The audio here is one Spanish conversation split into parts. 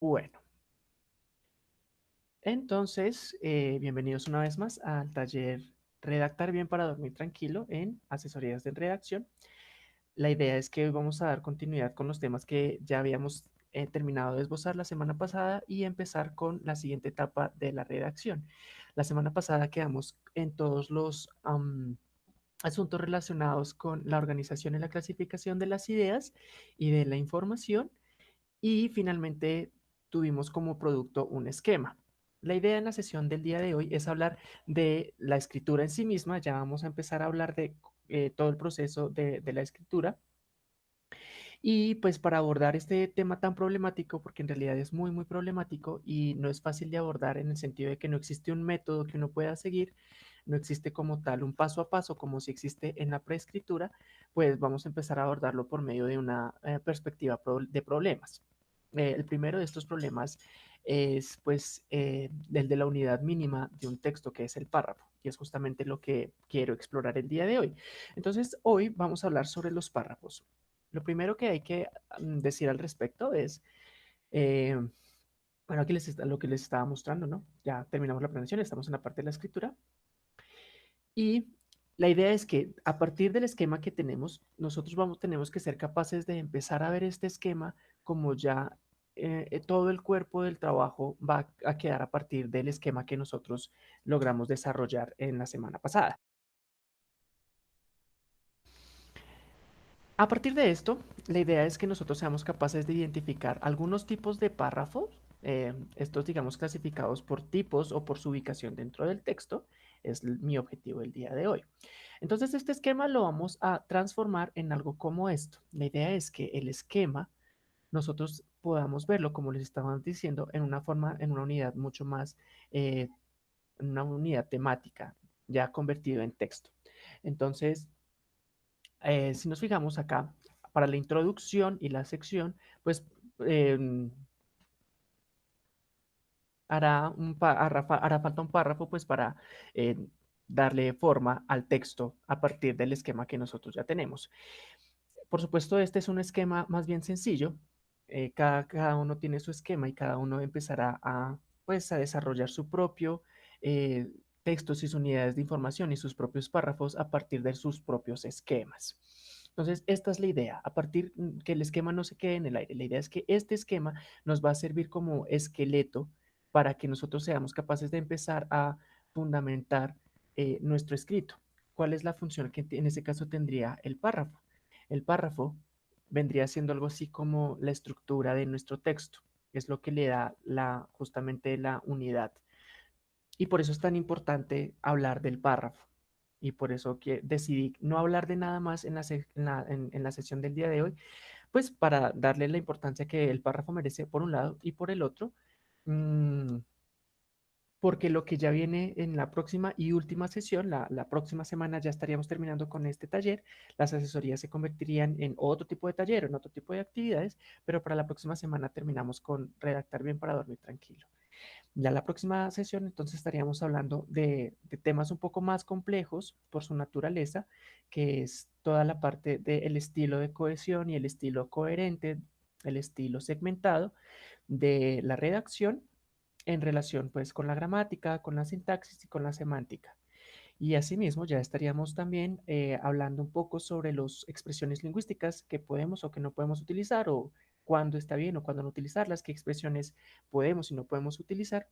Bueno, entonces, bienvenidos una vez más al taller Redactar bien para dormir tranquilo en asesorías de redacción. La idea es que hoy vamos a dar continuidad con los temas que ya habíamos terminado de esbozar la semana pasada y empezar con la siguiente etapa de la redacción. La semana pasada quedamos en todos los asuntos relacionados con la organización y la clasificación de las ideas y de la información. Y finalmente tuvimos como producto un esquema. La idea en la sesión del día de hoy es hablar de la escritura en sí misma. Ya vamos a empezar a hablar de todo el proceso de la escritura. Y pues para abordar este tema tan problemático, porque en realidad es muy, muy problemático y no es fácil de abordar en el sentido de que no existe un método que uno pueda seguir, no existe como tal un paso a paso como si existe en la preescritura, pues vamos a empezar a abordarlo por medio de una perspectiva de problemas. El primero de estos problemas es pues el de la unidad mínima de un texto, que es el párrafo, y es justamente lo que quiero explorar el día de hoy. Entonces, hoy vamos a hablar sobre los párrafos. Lo primero que hay que decir al respecto es, eh, bueno, aquí lo que les estaba mostrando, ¿no? Ya terminamos la planeación, estamos en la parte de la escritura. Y la idea es que a partir del esquema que tenemos, tenemos que ser capaces de empezar a ver este esquema como ya todo el cuerpo del trabajo va a quedar a partir del esquema que nosotros logramos desarrollar en la semana pasada. A partir de esto, la idea es que nosotros seamos capaces de identificar algunos tipos de párrafos, estos digamos clasificados por tipos o por su ubicación dentro del texto, es mi objetivo el día de hoy. Entonces este esquema lo vamos a transformar en algo como esto. La idea es que el esquema nosotros podamos verlo, como les estábamos diciendo, en una forma, en una unidad mucho más, en una unidad temática, ya convertido en texto. Entonces, si nos fijamos acá, para la introducción y la sección, pues eh, hará falta un párrafo pues para eh, darle forma al texto a partir del esquema que nosotros ya tenemos. Por supuesto, este es un esquema más bien sencillo. Cada uno tiene su esquema y cada uno empezará pues, a desarrollar su propio texto, sus unidades de información y sus propios párrafos a partir de sus propios esquemas. Entonces, esta es la idea, a partir que el esquema no se quede en el aire. La idea es que este esquema nos va a servir como esqueleto para que nosotros seamos capaces de empezar a fundamentar nuestro escrito. ¿Cuál es la función que en ese caso tendría el párrafo? El párrafo vendría siendo algo así como la estructura de nuestro texto. Es lo que le da justamente la unidad. Y por eso es tan importante hablar del párrafo. Y por eso que decidí no hablar de nada más en la sesión del día de hoy, pues para darle la importancia que el párrafo merece por un lado y por el otro, mmm, porque lo que ya viene en la próxima y última sesión, la próxima semana ya estaríamos terminando con este taller, las asesorías se convertirían en otro tipo de taller, en otro tipo de actividades, pero para la próxima semana terminamos con redactar bien para dormir tranquilo. Ya la próxima sesión entonces estaríamos hablando de temas un poco más complejos por su naturaleza, que es toda la parte del estilo de cohesión y el estilo coherente, el estilo segmentado de la redacción en relación pues con la gramática, con la sintaxis y con la semántica. Y asimismo ya estaríamos también hablando un poco sobre las expresiones lingüísticas que podemos o que no podemos utilizar o cuándo está bien o cuándo no utilizarlas, qué expresiones podemos y no podemos utilizar,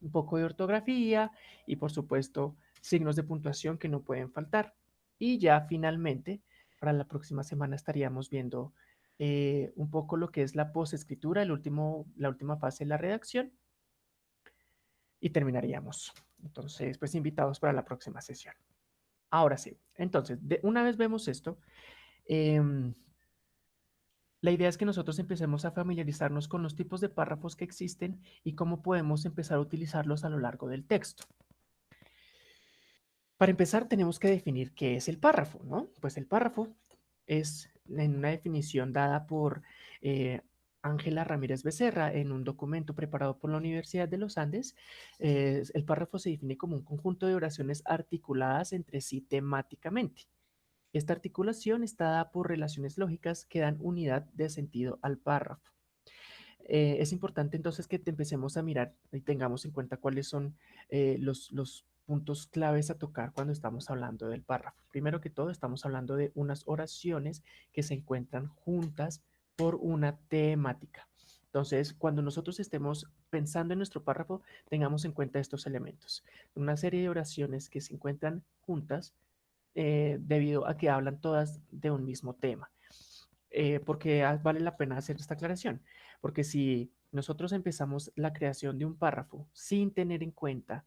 un poco de ortografía y por supuesto signos de puntuación que no pueden faltar. Y ya finalmente, para la próxima semana estaríamos viendo un poco lo que es la posescritura, la última fase de la redacción y terminaríamos. Entonces, pues invitados para la próxima sesión. Ahora sí, entonces, una vez vemos esto, em, la idea es que nosotros empecemos a familiarizarnos con los tipos de párrafos que existen y cómo podemos empezar a utilizarlos a lo largo del texto. Para empezar, tenemos que definir qué es el párrafo, ¿no? Pues el párrafo es en una definición dada por Ángela Ramírez Becerra en un documento preparado por la Universidad de los Andes. El párrafo se define como un conjunto de oraciones articuladas entre sí temáticamente. Esta articulación está dada por relaciones lógicas que dan unidad de sentido al párrafo. Es importante entonces que te empecemos a mirar y tengamos en cuenta cuáles son los puntos claves a tocar cuando estamos hablando del párrafo. Primero que todo, estamos hablando de unas oraciones que se encuentran juntas por una temática. Entonces, cuando nosotros estemos pensando en nuestro párrafo, tengamos en cuenta estos elementos. Una serie de oraciones que se encuentran juntas debido a que hablan todas de un mismo tema. Porque vale la pena hacer esta aclaración, porque si nosotros empezamos la creación de un párrafo sin tener en cuenta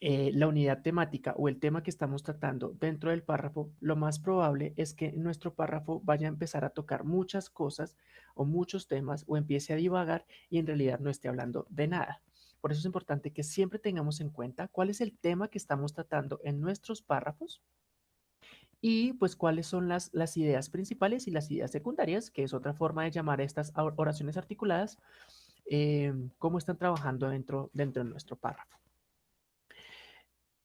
la unidad temática o el tema que estamos tratando dentro del párrafo, lo más probable es que nuestro párrafo vaya a empezar a tocar muchas cosas o muchos temas o empiece a divagar y en realidad no esté hablando de nada. Por eso es importante que siempre tengamos en cuenta cuál es el tema que estamos tratando en nuestros párrafos y pues cuáles son las ideas principales y las ideas secundarias, que es otra forma de llamar a estas oraciones articuladas, cómo están trabajando dentro de nuestro párrafo.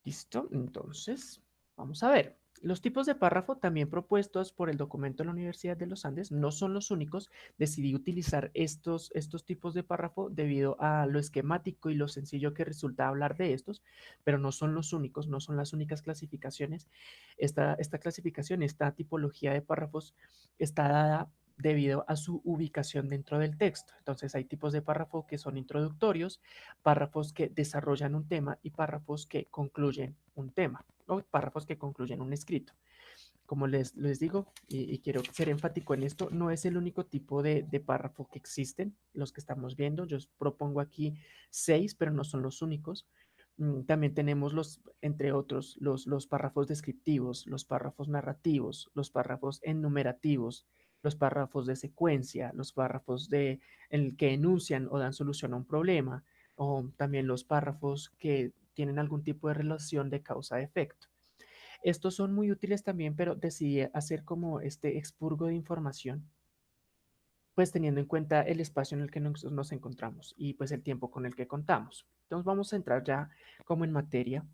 ¿Listo? Entonces, vamos a ver. Los tipos de párrafo también propuestos por el documento de la Universidad de los Andes no son los únicos. Decidí utilizar estos tipos de párrafo debido a lo esquemático y lo sencillo que resulta hablar de estos, pero no son los únicos, no son las únicas clasificaciones. Esta clasificación, esta tipología de párrafos está dada debido a su ubicación dentro del texto. Entonces hay tipos de párrafo que son introductorios, párrafos que desarrollan un tema y párrafos que concluyen un tema o párrafos que concluyen un escrito. Como les digo, y quiero ser enfático en esto, no es el único tipo de párrafo que existen, los que estamos viendo. Yo propongo aquí 6, pero no son los únicos. También tenemos entre otros, los párrafos descriptivos, los párrafos narrativos, los párrafos enumerativos, los párrafos de secuencia, los párrafos en el que enuncian o dan solución a un problema, o también los párrafos que tienen algún tipo de relación de causa-efecto. Estos son muy útiles también, pero decidí hacer como este expurgo de información, pues teniendo en cuenta el espacio en el que nos encontramos y pues el tiempo con el que contamos. Entonces vamos a entrar ya como en materia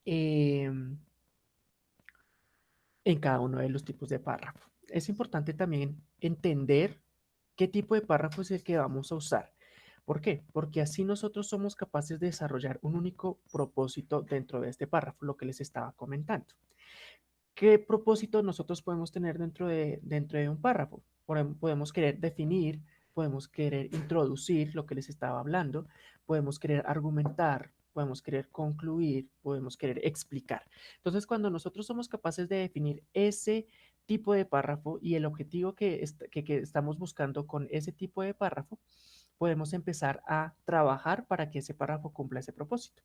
eh, en cada uno de los tipos de párrafo. Es importante también entender qué tipo de párrafo es el que vamos a usar. ¿Por qué? Porque así nosotros somos capaces de desarrollar un único propósito dentro de este párrafo, lo que les estaba comentando. ¿Qué propósito nosotros podemos tener dentro de un párrafo? Podemos querer definir, podemos querer introducir lo que les estaba hablando, podemos querer argumentar, podemos querer concluir, podemos querer explicar. Entonces, cuando nosotros somos capaces de definir ese tipo de párrafo y el objetivo que estamos buscando con ese tipo de párrafo, podemos empezar a trabajar para que ese párrafo cumpla ese propósito.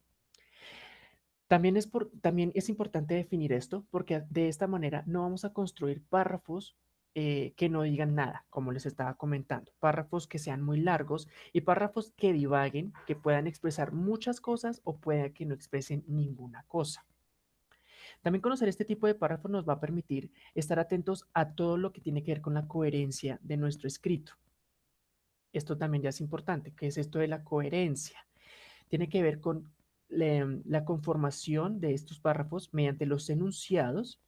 También es importante definir esto porque de esta manera no vamos a construir párrafos que no digan nada, como les estaba comentando. Párrafos que sean muy largos y párrafos que divaguen, que puedan expresar muchas cosas o pueda que no expresen ninguna cosa. También conocer este tipo de párrafos nos va a permitir estar atentos a todo lo que tiene que ver con la coherencia de nuestro escrito. Esto también ya es importante. ¿Qué es esto de la coherencia? Tiene que ver con la conformación de estos párrafos mediante los enunciados,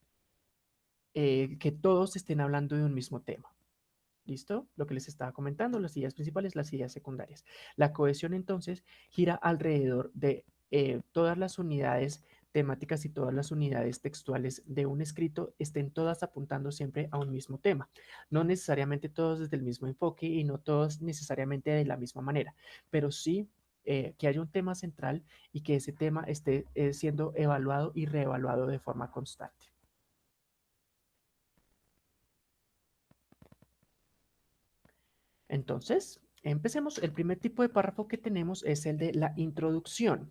que todos estén hablando de un mismo tema. ¿Listo? Lo que les estaba comentando, las ideas principales, las ideas secundarias. La cohesión entonces gira alrededor de todas las unidades temáticas y todas las unidades textuales de un escrito estén todas apuntando siempre a un mismo tema. No necesariamente todos desde el mismo enfoque y no todos necesariamente de la misma manera, pero sí que haya un tema central y que ese tema esté siendo evaluado y reevaluado de forma constante. Entonces, empecemos. El primer tipo de párrafo que tenemos es el de la introducción.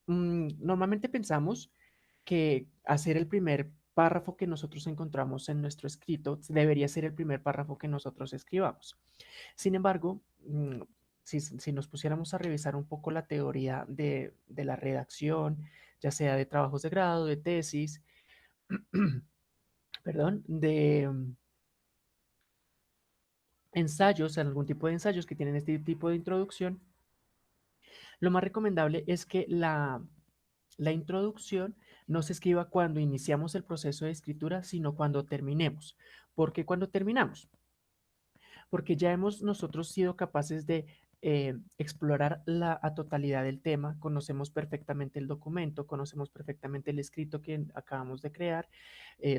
Normalmente pensamos que hacer el primer párrafo que nosotros encontramos en nuestro escrito debería ser el primer párrafo que nosotros escribamos. Sin embargo, si nos pusiéramos a revisar un poco la teoría de la redacción, ya sea de trabajos de grado, de tesis, perdón, de ensayos, algún tipo de ensayos que tienen este tipo de introducción, lo más recomendable es que la introducción no se escriba cuando iniciamos el proceso de escritura, sino cuando terminemos. ¿Por qué cuando terminamos? porque ya hemos nosotros sido capaces de explorar a totalidad del tema, conocemos perfectamente el documento, conocemos perfectamente el escrito que acabamos de crear,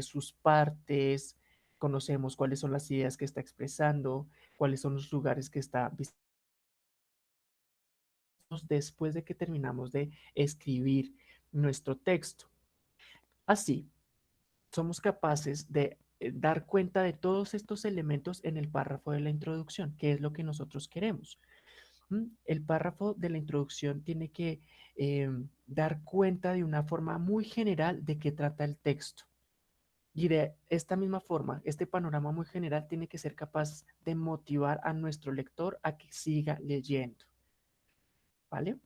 sus partes, conocemos cuáles son las ideas que está expresando, cuáles son los lugares que está visitando después de que terminamos de escribir nuestro texto. Así, somos capaces de dar cuenta de todos estos elementos en el párrafo de la introducción, que es lo que nosotros queremos. El párrafo de la introducción tiene que dar cuenta de una forma muy general de qué trata el texto. Y de esta misma forma, este panorama muy general tiene que ser capaz de motivar a nuestro lector a que siga leyendo, ¿vale?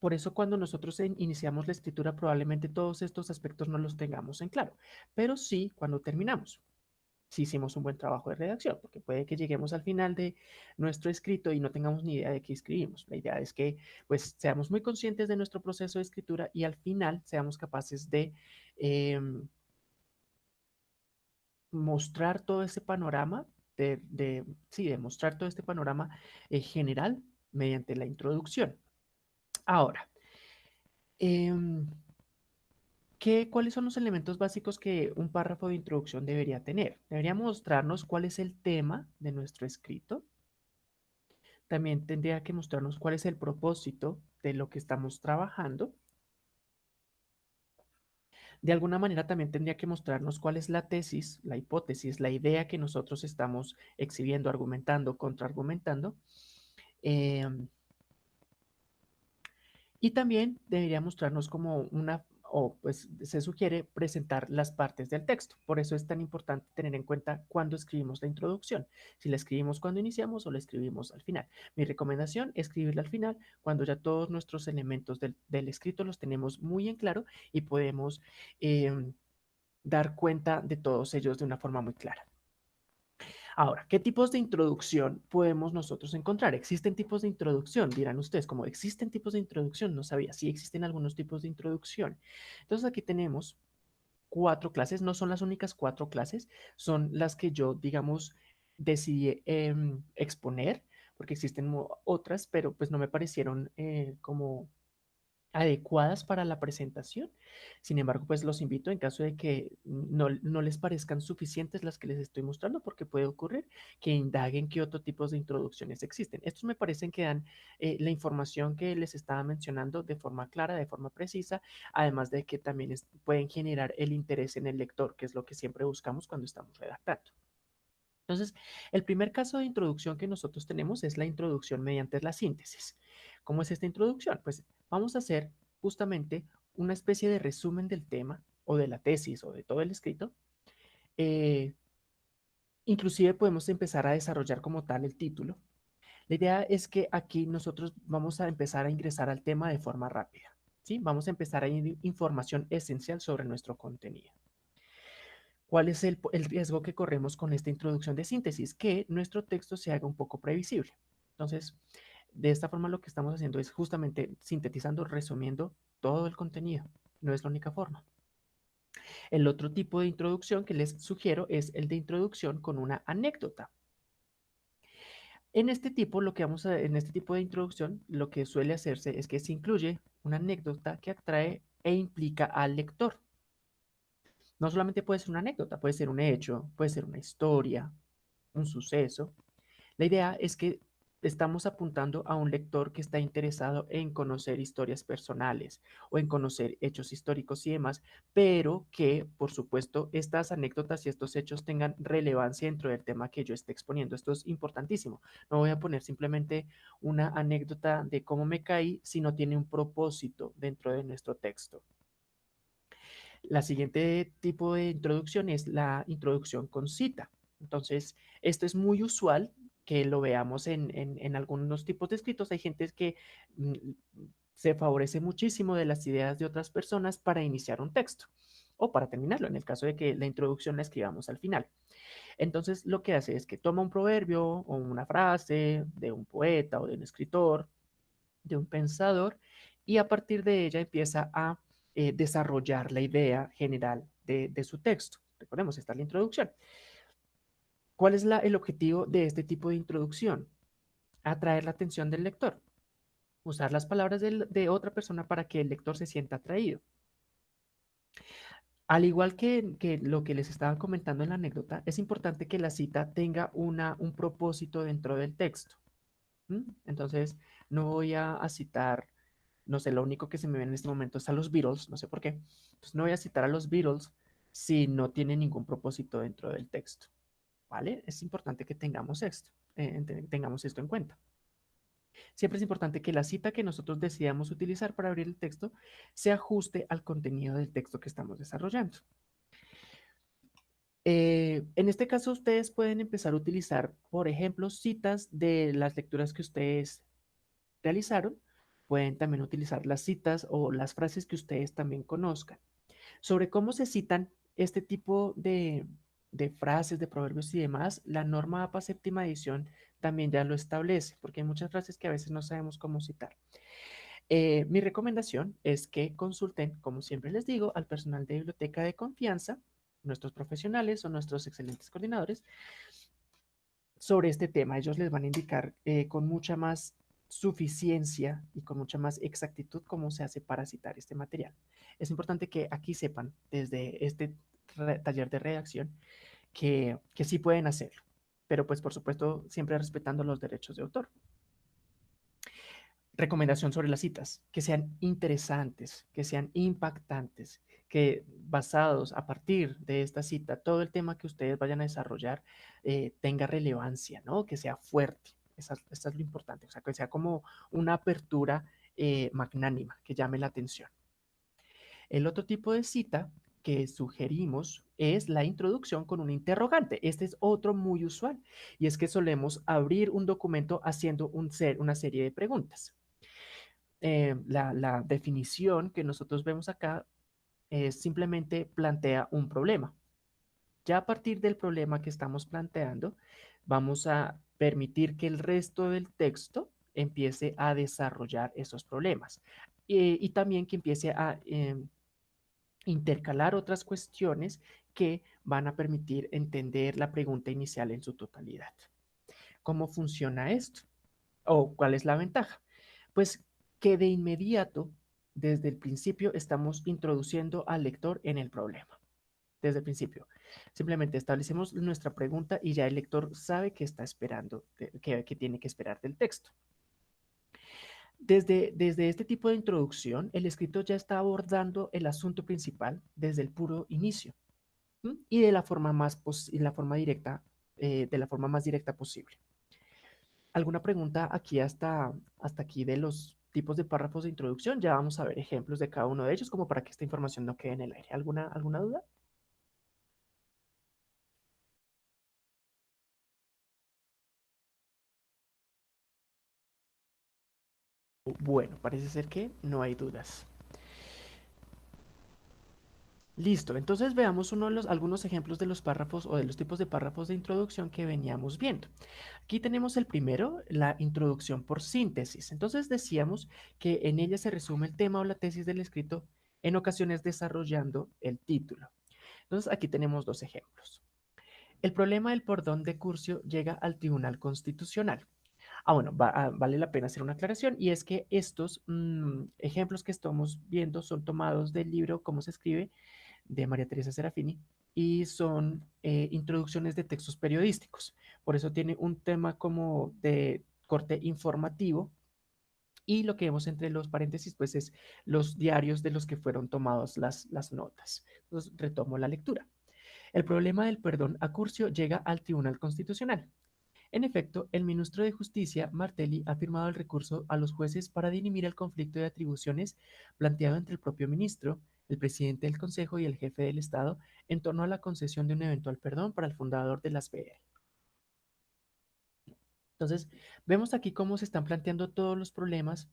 Por eso cuando nosotros iniciamos la escritura probablemente todos estos aspectos no los tengamos en claro, pero sí cuando terminamos. Si hicimos un buen trabajo de redacción, porque puede que lleguemos al final de nuestro escrito y no tengamos ni idea de qué escribimos. La idea es que pues seamos muy conscientes de nuestro proceso de escritura y al final seamos capaces de eh, mostrar todo ese panorama, sí, de mostrar todo este panorama general mediante la introducción. Ahora, em, ¿cuáles son los elementos básicos que un párrafo de introducción debería tener? Debería mostrarnos cuál es el tema de nuestro escrito. También tendría que mostrarnos cuál es el propósito de lo que estamos trabajando. De alguna manera también tendría que mostrarnos cuál es la tesis, la hipótesis, la idea que nosotros estamos exhibiendo, argumentando, contraargumentando. Em, Y también debería mostrarnos como o pues se sugiere presentar las partes del texto. Por eso es tan importante tener en cuenta cuándo escribimos la introducción. Si la escribimos cuando iniciamos o la escribimos al final. Mi recomendación es escribirla al final cuando ya todos nuestros elementos del escrito los tenemos muy en claro y podemos dar cuenta de todos ellos de una forma muy clara. Ahora, ¿qué tipos de introducción podemos nosotros encontrar? ¿Existen tipos de introducción? Dirán ustedes, como existen tipos de introducción, no sabía. Sí, existen algunos tipos de introducción. Entonces aquí tenemos 4 clases, no son las únicas 4 clases, son las que yo, digamos, decidí exponer, porque existen otras, pero pues no me parecieron como adecuadas para la presentación. Sin embargo, pues los invito en caso de que no les parezcan suficientes las que les estoy mostrando, porque puede ocurrir que indaguen qué otro tipos de introducciones existen. Estos me parecen que dan la información que les estaba mencionando de forma clara, de forma precisa, además de que también pueden generar el interés en el lector, que es lo que siempre buscamos cuando estamos redactando. Entonces, el primer caso de introducción que nosotros tenemos es la introducción mediante la síntesis. ¿Cómo es esta introducción? Pues vamos a hacer justamente una especie de resumen del tema o de la tesis o de todo el escrito. Eh, Inclusive podemos empezar a desarrollar como tal el título. La idea es que aquí nosotros vamos a empezar a ingresar al tema de forma rápida. ¿Sí? Vamos a empezar a ir información esencial sobre nuestro contenido. ¿Cuál es el riesgo que corremos con esta introducción de síntesis? Que nuestro texto se haga un poco previsible. Entonces, de esta forma lo que estamos haciendo es justamente sintetizando, resumiendo todo el contenido. No es la única forma. El otro tipo de introducción que les sugiero es el de introducción con una anécdota. En este tipo de introducción, lo que suele hacerse es que se incluye una anécdota que atrae e implica al lector. No solamente puede ser una anécdota, puede ser un hecho, puede ser una historia, un suceso. La idea es que estamos apuntando a un lector que está interesado en conocer historias personales o en conocer hechos históricos y demás, pero que, por supuesto, estas anécdotas y estos hechos tengan relevancia dentro del tema que yo esté exponiendo. Esto es importantísimo. No voy a poner simplemente una anécdota de cómo me caí, sino tiene un propósito dentro de nuestro texto. La siguiente tipo de introducción es la introducción con cita. Entonces, esto es muy usual que lo veamos en algunos tipos de escritos. Hay gente que mm, se favorece muchísimo de las ideas de otras personas para iniciar un texto o para terminarlo, en el caso de que la introducción la escribamos al final. Entonces, lo que hace es que toma un proverbio o una frase de un poeta o de un escritor, de un pensador, y a partir de ella empieza a desarrollar la idea general de su texto. Recordemos, esta es la introducción. ¿Cuál es el objetivo de este tipo de introducción? Atraer la atención del lector, usar las palabras de otra persona para que el lector se sienta atraído. Al igual que lo que les estaba comentando en la anécdota, es importante que la cita tenga un propósito dentro del texto. Entonces, no voy a citar, no sé, lo único que se me ve en este momento es a los Beatles, no sé por qué. Entonces, no voy a citar a los Beatles si no tiene ningún propósito dentro del texto, ¿vale? Es importante que tengamos esto en cuenta. Siempre es importante que la cita que nosotros decidamos utilizar para abrir el texto se ajuste al contenido del texto que estamos desarrollando. En este caso, ustedes pueden empezar a utilizar, por ejemplo, citas de las lecturas que ustedes realizaron. Pueden también utilizar las citas o las frases que ustedes también conozcan. Sobre cómo se citan este tipo de frases, de proverbios y demás, la norma APA séptima edición también ya lo establece, porque hay muchas frases que a veces no sabemos cómo citar. Mi recomendación es que consulten, como siempre les digo, al personal de biblioteca de confianza, nuestros profesionales o nuestros excelentes coordinadores, sobre este tema. Ellos les van a indicar con mucha más suficiencia y con mucha más exactitud cómo se hace para citar este material. Es importante que aquí sepan desde este taller de redacción que sí pueden hacerlo, pero pues por supuesto siempre respetando los derechos de autor. Recomendación sobre las citas, que sean interesantes, que sean impactantes, que basados a partir de esta cita, todo el tema que ustedes vayan a desarrollar tenga relevancia, ¿no? Que sea fuerte. Eso es lo importante, o sea, que sea como una apertura magnánima, que llame la atención. El otro tipo de cita que sugerimos es la introducción con un interrogante. Este es otro muy usual, y es que solemos abrir un documento haciendo una serie de preguntas. La definición que nosotros vemos acá simplemente plantea un problema. Ya a partir del problema que estamos planteando, vamos a permitir que el resto del texto empiece a desarrollar esos problemas y también que empiece a intercalar otras cuestiones que van a permitir entender la pregunta inicial en su totalidad. ¿Cómo funciona esto? ¿O cuál es la ventaja? Pues que de inmediato, desde el principio, estamos introduciendo al lector en el problema. Desde el principio. Simplemente establecemos nuestra pregunta y ya el lector sabe qué está esperando, que tiene que esperar del texto. Desde este tipo de introducción, el escritor ya está abordando el asunto principal desde el puro inicio, ¿sí? Y de la forma directa, de la forma más directa posible. ¿Alguna pregunta aquí hasta aquí de los tipos de párrafos de introducción? Ya vamos a ver ejemplos de cada uno de ellos como para que esta información no quede en el aire. ¿Alguna duda? Bueno, parece ser que no hay dudas. Listo, entonces veamos algunos ejemplos de los párrafos o de los tipos de párrafos de introducción que veníamos viendo. Aquí tenemos el primero, la introducción por síntesis. Entonces decíamos que en ella se resume el tema o la tesis del escrito, en ocasiones desarrollando el título. Entonces aquí tenemos dos ejemplos. El problema del perdón de Curcio llega al Tribunal Constitucional. Bueno, vale la pena hacer una aclaración y es que estos ejemplos que estamos viendo son tomados del libro Cómo se escribe de María Teresa Serafini y son introducciones de textos periodísticos. Por eso tiene un tema como de corte informativo y lo que vemos entre los paréntesis pues es los diarios de los que fueron tomados las notas. Entonces retomo la lectura. El problema del perdón a Curcio llega al Tribunal Constitucional. En efecto, el ministro de Justicia, Martelli, ha firmado el recurso a los jueces para dirimir el conflicto de atribuciones planteado entre el propio ministro, el presidente del Consejo y el jefe del Estado en torno a la concesión de un eventual perdón para el fundador de las PR. Entonces, vemos aquí cómo se están planteando todos los problemas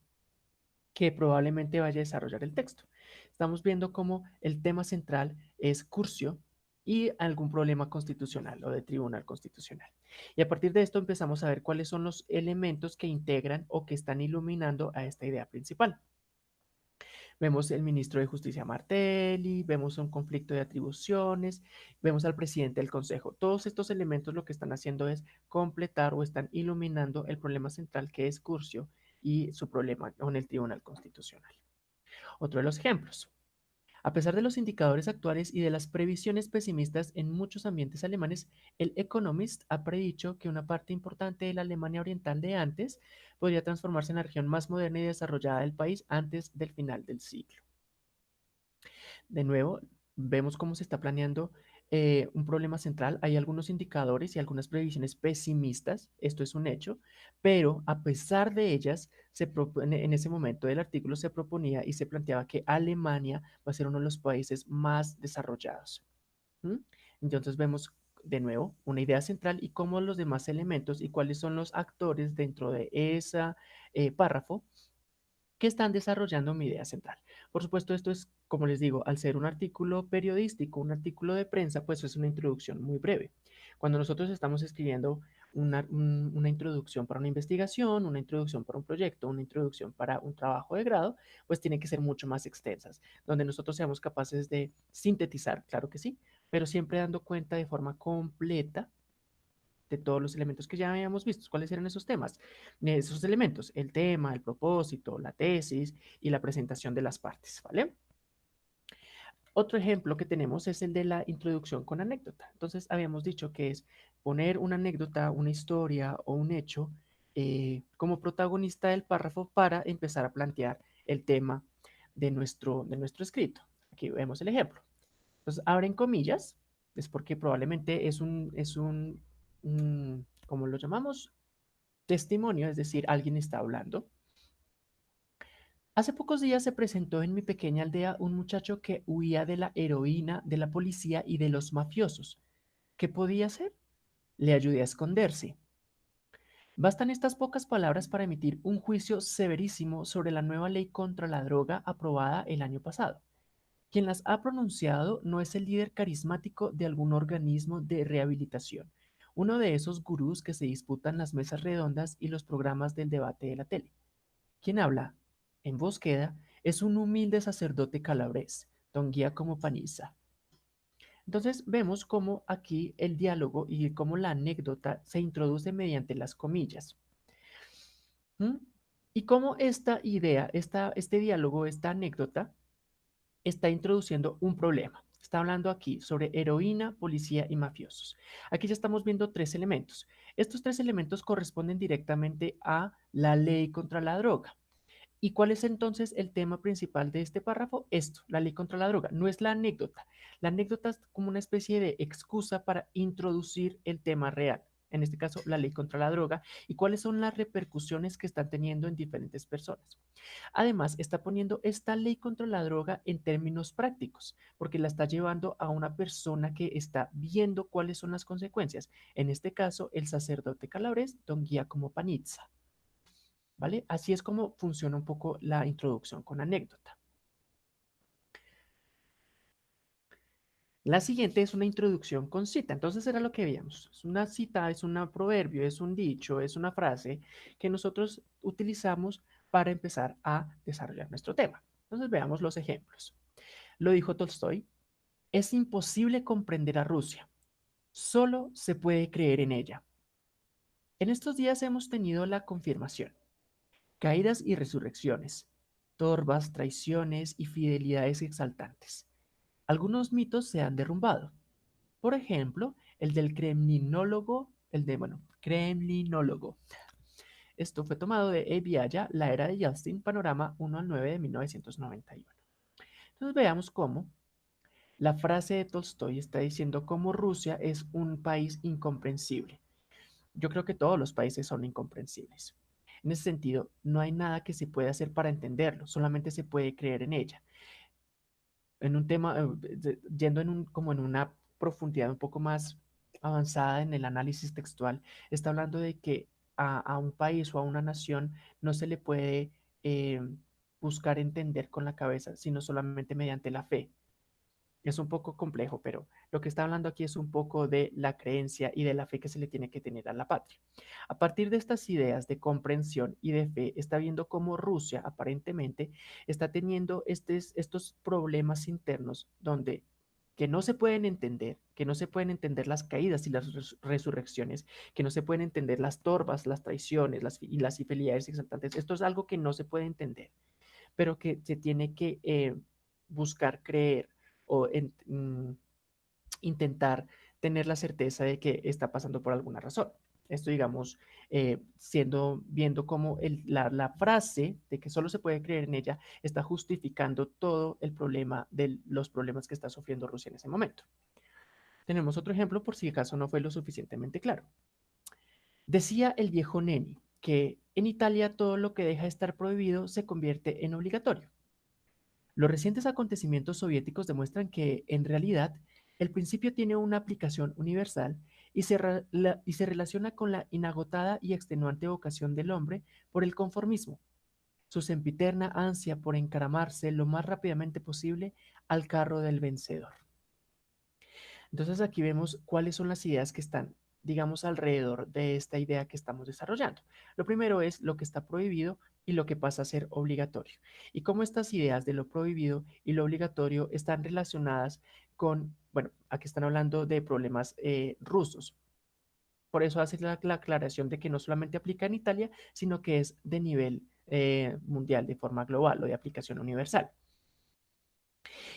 que probablemente vaya a desarrollar el texto. Estamos viendo cómo el tema central es Curcio y algún problema constitucional o de tribunal constitucional. Y a partir de esto empezamos a ver cuáles son los elementos que integran o que están iluminando a esta idea principal. Vemos el ministro de Justicia Martelli, vemos un conflicto de atribuciones, vemos al presidente del Consejo. Todos estos elementos lo que están haciendo es completar o están iluminando el problema central que es Curcio y su problema con el Tribunal Constitucional. Otro de los ejemplos. A pesar de los indicadores actuales y de las previsiones pesimistas en muchos ambientes alemanes, el Economist ha predicho que una parte importante de la Alemania oriental de antes podría transformarse en la región más moderna y desarrollada del país antes del final del siglo. De nuevo, vemos cómo se está planeando un problema central. Hay algunos indicadores y algunas previsiones pesimistas, esto es un hecho, pero a pesar de ellas, en ese momento del artículo se proponía y se planteaba que Alemania va a ser uno de los países más desarrollados. ¿Mm? Entonces vemos de nuevo una idea central y cómo los demás elementos y cuáles son los actores dentro de ese párrafo que están desarrollando mi idea central. Por supuesto, esto es, como les digo, al ser un artículo periodístico, un artículo de prensa, pues es una introducción muy breve. Cuando nosotros estamos escribiendo una introducción para una investigación, una introducción para un proyecto, una introducción para un trabajo de grado, pues tiene que ser mucho más extensas, donde nosotros seamos capaces de sintetizar, claro que sí, pero siempre dando cuenta de forma completa de todos los elementos que ya habíamos visto. ¿Cuáles eran esos temas? Esos elementos, el tema, el propósito, la tesis y la presentación de las partes, ¿vale? Otro ejemplo que tenemos es el de la introducción con anécdota. Entonces, habíamos dicho que es poner una anécdota, una historia o un hecho como protagonista del párrafo para empezar a plantear el tema de nuestro escrito. Aquí vemos el ejemplo. Entonces, abren comillas, es porque probablemente ¿cómo lo llamamos? Testimonio, es decir, alguien está hablando. Hace pocos días se presentó en mi pequeña aldea un muchacho que huía de la heroína, de la policía y de los mafiosos. ¿Qué podía hacer? Le ayudé a esconderse. Bastan estas pocas palabras para emitir un juicio severísimo sobre la nueva ley contra la droga aprobada el año pasado. Quien las ha pronunciado no es el líder carismático de algún organismo de rehabilitación, uno de esos gurús que se disputan las mesas redondas y los programas del debate de la tele. Quien habla, en voz queda, es un humilde sacerdote calabrés, don Giacomo Paniza. Entonces vemos cómo aquí el diálogo y cómo la anécdota se introduce mediante las comillas. ¿Mm? Y cómo esta idea, este diálogo, esta anécdota, está introduciendo un problema. Está hablando aquí sobre heroína, policía y mafiosos. Aquí ya estamos viendo tres elementos. Estos tres elementos corresponden directamente a la ley contra la droga. ¿Y cuál es entonces el tema principal de este párrafo? Esto, la ley contra la droga, no es la anécdota. La anécdota es como una especie de excusa para introducir el tema real, en este caso la ley contra la droga, y cuáles son las repercusiones que están teniendo en diferentes personas. Además, está poniendo esta ley contra la droga en términos prácticos, porque la está llevando a una persona que está viendo cuáles son las consecuencias. En este caso, el sacerdote calabrés, don Giacomo Panizza. ¿Vale? Así es como funciona un poco la introducción con anécdota. La siguiente es una introducción con cita. Entonces era lo que veíamos. Es una cita, es un proverbio, es un dicho, es una frase que nosotros utilizamos para empezar a desarrollar nuestro tema. Entonces veamos los ejemplos. Lo dijo Tolstoy, es imposible comprender a Rusia, solo se puede creer en ella. En estos días hemos tenido la confirmación. Caídas y resurrecciones, torvas, traiciones y fidelidades exaltantes. Algunos mitos se han derrumbado. Por ejemplo, el del kremlinólogo. Esto fue tomado de Eviaya, La era de Yeltsin, Panorama 1 al 9 de 1991. Entonces veamos cómo la frase de Tolstoy está diciendo cómo Rusia es un país incomprensible. Yo creo que todos los países son incomprensibles. En ese sentido, no hay nada que se pueda hacer para entenderlo, solamente se puede creer en ella. En un tema, yendo como en una profundidad un poco más avanzada en el análisis textual, está hablando de que a un país o a una nación no se le puede buscar entender con la cabeza, sino solamente mediante la fe. Es un poco complejo, pero lo que está hablando aquí es un poco de la creencia y de la fe que se le tiene que tener a la patria. A partir de estas ideas de comprensión y de fe, está viendo cómo Rusia aparentemente está teniendo estos problemas internos donde que no se pueden entender, que no se pueden entender las caídas y las resurrecciones, que no se pueden entender las torvas, las traiciones y las infidelidades exaltantes. Esto es algo que no se puede entender, pero que se tiene que buscar creer o intentar tener la certeza de que está pasando por alguna razón. Esto, digamos, viendo cómo la frase de que solo se puede creer en ella está justificando todo el problema de los problemas que está sufriendo Rusia en ese momento. Tenemos otro ejemplo por si acaso no fue lo suficientemente claro. Decía el viejo Neni que en Italia todo lo que deja de estar prohibido se convierte en obligatorio. Los recientes acontecimientos soviéticos demuestran que, en realidad, el principio tiene una aplicación universal y se relaciona con la inagotada y extenuante vocación del hombre por el conformismo, su sempiterna ansia por encaramarse lo más rápidamente posible al carro del vencedor. Entonces aquí vemos cuáles son las ideas que están, digamos, alrededor de esta idea que estamos desarrollando. Lo primero es lo que está prohibido y lo que pasa a ser obligatorio. Y cómo estas ideas de lo prohibido y lo obligatorio están relacionadas con, bueno, aquí están hablando de problemas rusos. Por eso hace la aclaración de que no solamente aplica en Italia, sino que es de nivel mundial, de forma global o de aplicación universal.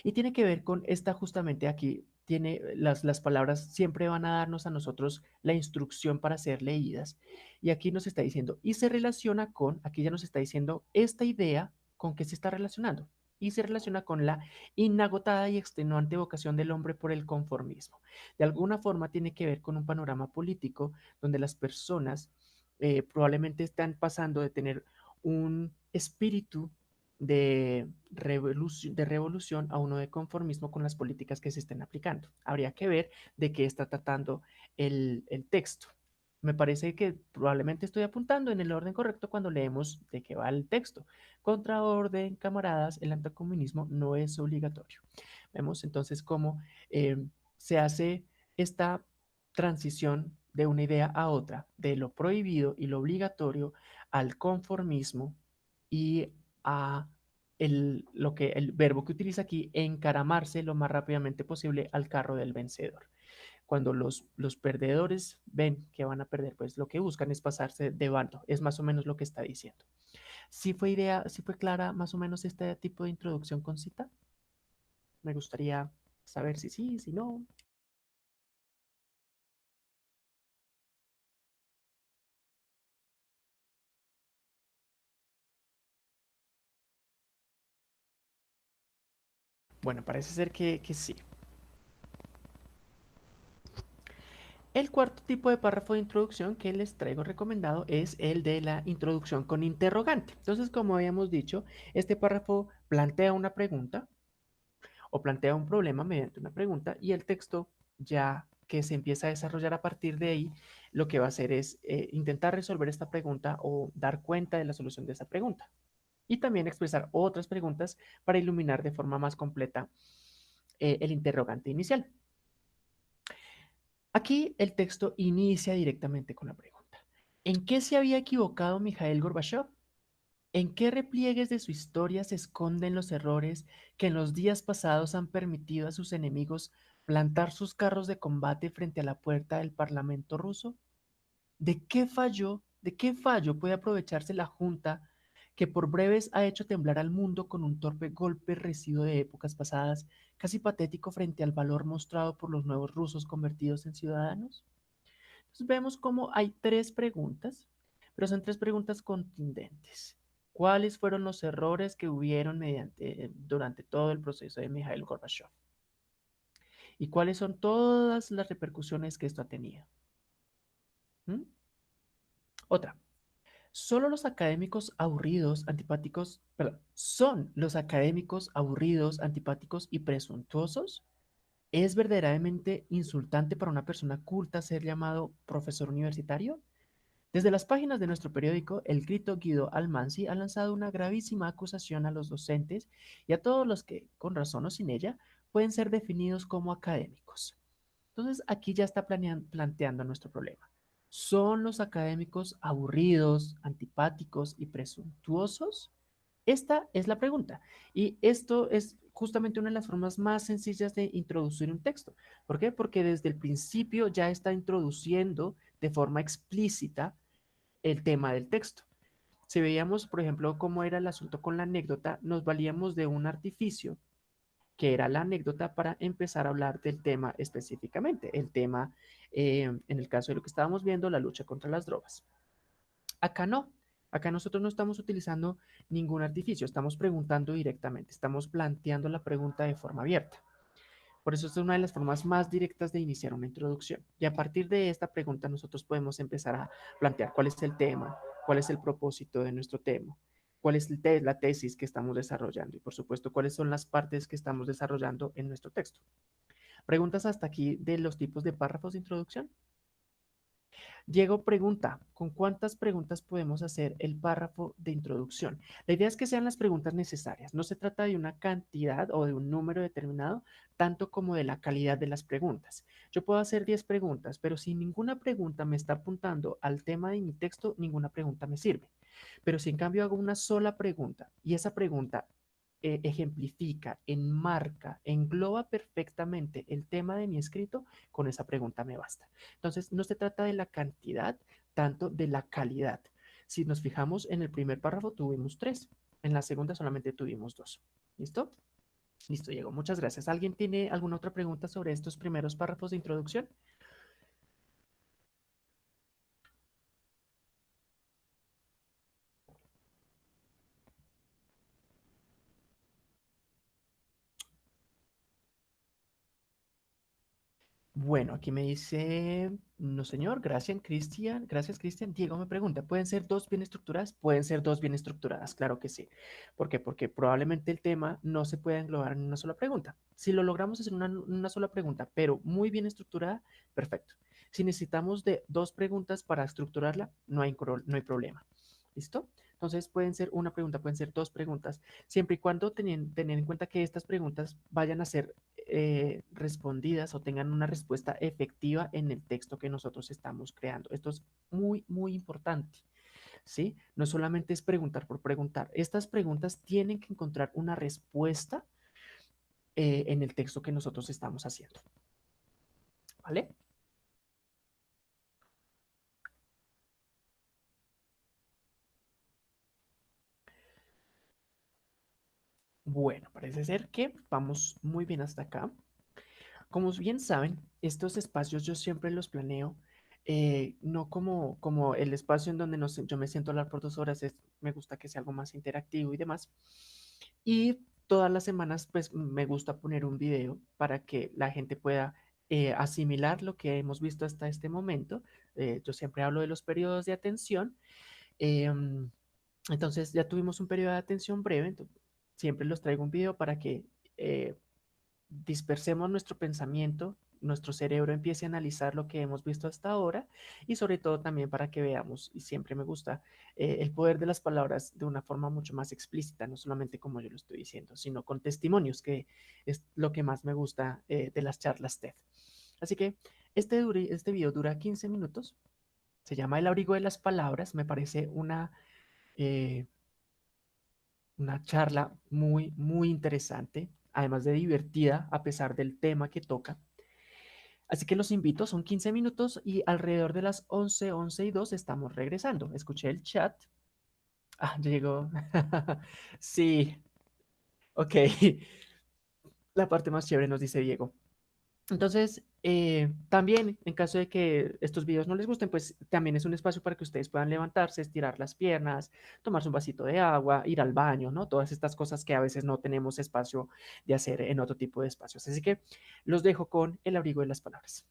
Y tiene que ver con esta justamente aquí, tiene las palabras siempre van a darnos a nosotros la instrucción para ser leídas. Y aquí nos está diciendo, y se relaciona con, aquí ya nos está diciendo esta idea con qué se está relacionando. Y se relaciona con la inagotada y extenuante vocación del hombre por el conformismo. De alguna forma tiene que ver con un panorama político donde las personas probablemente están pasando de tener un espíritu de revolución a uno de conformismo con las políticas que se estén aplicando. Habría que ver de qué está tratando el texto. Me parece que probablemente estoy apuntando en el orden correcto cuando leemos de qué va el texto. Contraorden, camaradas, el anticomunismo no es obligatorio. Vemos entonces cómo se hace esta transición de una idea a otra, de lo prohibido y lo obligatorio al conformismo y a el verbo que utiliza aquí, encaramarse lo más rápidamente posible al carro del vencedor. Cuando los perdedores ven que van a perder, pues lo que buscan es pasarse de bando. Es más o menos lo que está diciendo. Si fue clara más o menos este tipo de introducción con cita? Me gustaría saber si sí, si no. Bueno, parece ser que sí. El cuarto tipo de párrafo de introducción que les traigo recomendado es el de la introducción con interrogante. Entonces, como habíamos dicho, este párrafo plantea una pregunta o plantea un problema mediante una pregunta y el texto ya que se empieza a desarrollar a partir de ahí, lo que va a hacer es intentar resolver esta pregunta o dar cuenta de la solución de esa pregunta. Y también expresar otras preguntas para iluminar de forma más completa el interrogante inicial. Aquí el texto inicia directamente con la pregunta. ¿En qué se había equivocado Mikhail Gorbachev? ¿En qué repliegues de su historia se esconden los errores que en los días pasados han permitido a sus enemigos plantar sus carros de combate frente a la puerta del Parlamento ruso? ¿De qué fallo puede aprovecharse la Junta que por breves ha hecho temblar al mundo con un torpe golpe residuo de épocas pasadas, casi patético frente al valor mostrado por los nuevos rusos convertidos en ciudadanos? Entonces vemos cómo hay tres preguntas, pero son tres preguntas contundentes. ¿Cuáles fueron los errores que hubieron durante todo el proceso de Mikhail Gorbachev? ¿Y cuáles son todas las repercusiones que esto ha tenido? ¿Mm? Otra. Solo los académicos aburridos, antipáticos, perdón, son los académicos aburridos, antipáticos y presuntuosos. ¿Es verdaderamente insultante para una persona culta ser llamado profesor universitario? Desde las páginas de nuestro periódico, el grito Guido Almansi ha lanzado una gravísima acusación a los docentes y a todos los que, con razón o sin ella, pueden ser definidos como académicos. Entonces, aquí ya está planteando nuestro problema. ¿Son los académicos aburridos, antipáticos y presuntuosos? Esta es la pregunta. Y esto es justamente una de las formas más sencillas de introducir un texto. ¿Por qué? Porque desde el principio ya está introduciendo de forma explícita el tema del texto. Si veíamos, por ejemplo, cómo era el asunto con la anécdota, nos valíamos de un artificio que era la anécdota para empezar a hablar del tema específicamente, el tema, en el caso de lo que estábamos viendo, la lucha contra las drogas. Acá no, acá nosotros no estamos utilizando ningún artificio, estamos preguntando directamente, estamos planteando la pregunta de forma abierta. Por eso es una de las formas más directas de iniciar una introducción. Y a partir de esta pregunta nosotros podemos empezar a plantear cuál es el tema, cuál es el propósito de nuestro tema, cuál es la tesis que estamos desarrollando y por supuesto cuáles son las partes que estamos desarrollando en nuestro texto. ¿Preguntas hasta aquí de los tipos de párrafos de introducción? Diego pregunta, ¿con cuántas preguntas podemos hacer el párrafo de introducción? La idea es que sean las preguntas necesarias. No se trata de una cantidad o de un número determinado, tanto como de la calidad de las preguntas. Yo puedo hacer 10 preguntas, pero si ninguna pregunta me está apuntando al tema de mi texto, ninguna pregunta me sirve. Pero si en cambio hago una sola pregunta y esa pregunta ejemplifica, enmarca, engloba perfectamente el tema de mi escrito, con esa pregunta me basta. Entonces, no se trata de la cantidad, tanto de la calidad. Si nos fijamos en el primer párrafo, tuvimos 3. En la segunda solamente tuvimos 2. ¿Listo? Listo, Diego. Muchas gracias. ¿Alguien tiene alguna otra pregunta sobre estos primeros párrafos de introducción? Bueno, aquí me dice, no señor, gracias Cristian. Diego me pregunta, ¿pueden ser dos bien estructuradas? Pueden ser dos bien estructuradas, claro que sí. ¿Por qué? Porque probablemente el tema no se pueda englobar en una sola pregunta. Si lo logramos hacer en una sola pregunta, pero muy bien estructurada, perfecto. Si necesitamos de dos preguntas para estructurarla, no hay problema. ¿Listo? Entonces pueden ser una pregunta, pueden ser dos preguntas, siempre y cuando tener en cuenta que estas preguntas vayan a ser respondidas o tengan una respuesta efectiva en el texto que nosotros estamos creando. Esto es muy, muy importante. ¿Sí? No solamente es preguntar por preguntar. Estas preguntas tienen que encontrar una respuesta en el texto que nosotros estamos haciendo. ¿Vale? Bueno, parece ser que vamos muy bien hasta acá. Como bien saben, estos espacios yo siempre los planeo, no como el espacio en donde yo me siento a hablar por 2 horas, me gusta que sea algo más interactivo y demás. Y todas las semanas, pues me gusta poner un video para que la gente pueda asimilar lo que hemos visto hasta este momento. Yo siempre hablo de los periodos de atención. em, entonces ya tuvimos un periodo de atención breve, siempre los traigo un video para que eh, dispersemos nuestro pensamiento, nuestro cerebro empiece a analizar lo que hemos visto hasta ahora y sobre todo también para que veamos, y siempre me gusta, el poder de las palabras de una forma mucho más explícita, no solamente como yo lo estoy diciendo, sino con testimonios, que es lo que más me gusta de las charlas TED. Así que este video dura 15 minutos, se llama El abrigo de las palabras, me parece eh, una charla muy, muy interesante, además de divertida, a pesar del tema que toca. Así que los invito, son 15 minutos y alrededor de las 11, 11:02 estamos regresando. Escuché el chat. Ah, ya llegó. Sí, ok. La parte más chévere nos dice Diego. Entonces, también en caso de que estos videos no les gusten, pues también es un espacio para que ustedes puedan levantarse, estirar las piernas, tomarse un vasito de agua, ir al baño, ¿no? Todas estas cosas que a veces no tenemos espacio de hacer en otro tipo de espacios. Así que los dejo con el abrigo de las palabras.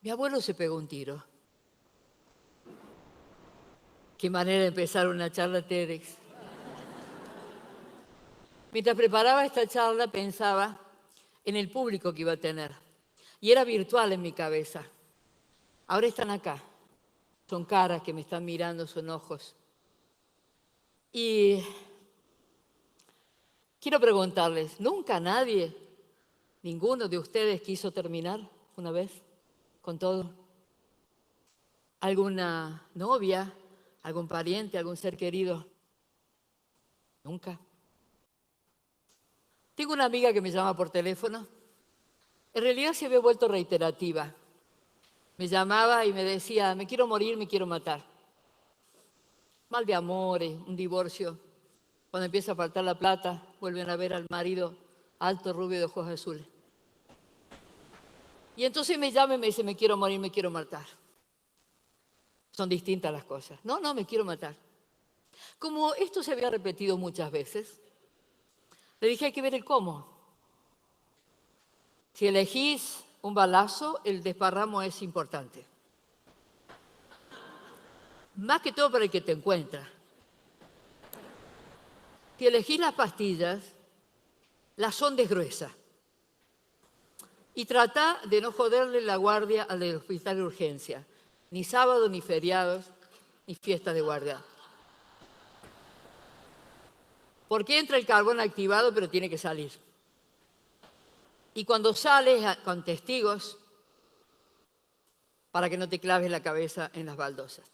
Mi abuelo se pegó un tiro. Qué manera de empezar una charla TEDx. Mientras preparaba esta charla pensaba en el público que iba a tener. Y era virtual en mi cabeza. Ahora están acá. Son caras que me están mirando, son ojos. Y quiero preguntarles, ¿nunca nadie, ninguno de ustedes quiso terminar una vez con todo? ¿Alguna novia, algún pariente, algún ser querido? Nunca. Tengo una amiga que me llama por teléfono. En realidad se había vuelto reiterativa. Me llamaba y me decía, me quiero morir, me quiero matar. Mal de amores, un divorcio. Cuando empieza a faltar la plata, vuelven a ver al marido alto, rubio, de ojos azules. Y entonces me llama y me dice, me quiero morir, me quiero matar. Son distintas las cosas. No, me quiero matar. Como esto se había repetido muchas veces, le dije, hay que ver el cómo. Si elegís un balazo, el desparramo es importante. Más que todo para el que te encuentra. Si elegís las pastillas, las son gruesas. Y trata de no joderle la guardia al del hospital de urgencia. Ni sábado, ni feriados, ni fiestas de guardia. Porque entra el carbón activado, pero tiene que salir. Y cuando sales con testigos, para que no te claves la cabeza en las baldosas.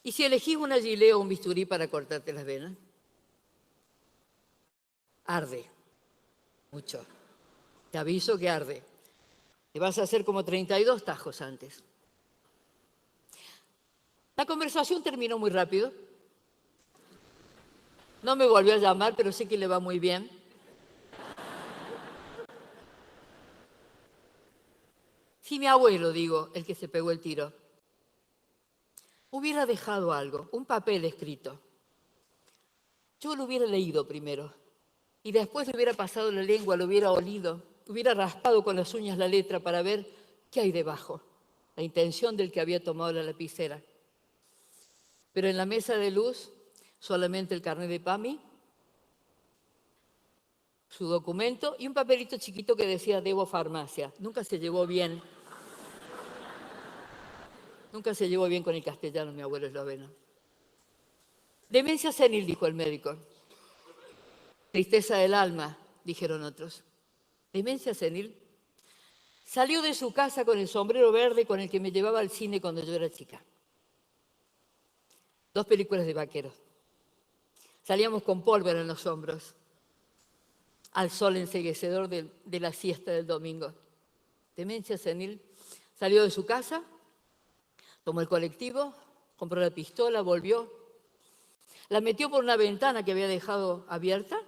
Y si elegís una gilet o un bisturí para cortarte las venas, arde mucho. Te aviso que arde. Te vas a hacer como 32 tajos antes. La conversación terminó muy rápido. No me volvió a llamar, pero sé que le va muy bien. Si mi abuelo, digo, el que se pegó el tiro, hubiera dejado algo, un papel escrito, yo lo hubiera leído primero y después le hubiera pasado la lengua, lo hubiera olido, hubiera raspado con las uñas la letra para ver qué hay debajo, la intención del que había tomado la lapicera. Pero en la mesa de luz, solamente el carnet de PAMI, su documento y un papelito chiquito que decía Debo Farmacia. Nunca se llevó bien. Nunca se llevó bien con el castellano, mi abuelo esloveno. Demencia senil, dijo el médico. Tristeza del alma, dijeron otros. Demencia senil. Salió de su casa con el sombrero verde con el que me llevaba al cine cuando yo era chica. 2 películas de vaqueros. Salíamos con pólvora en los hombros, al sol enceguecedor de la siesta del domingo. Demencia senil. Salió de su casa, tomó el colectivo, compró la pistola, volvió, la metió por una ventana que había dejado abierta,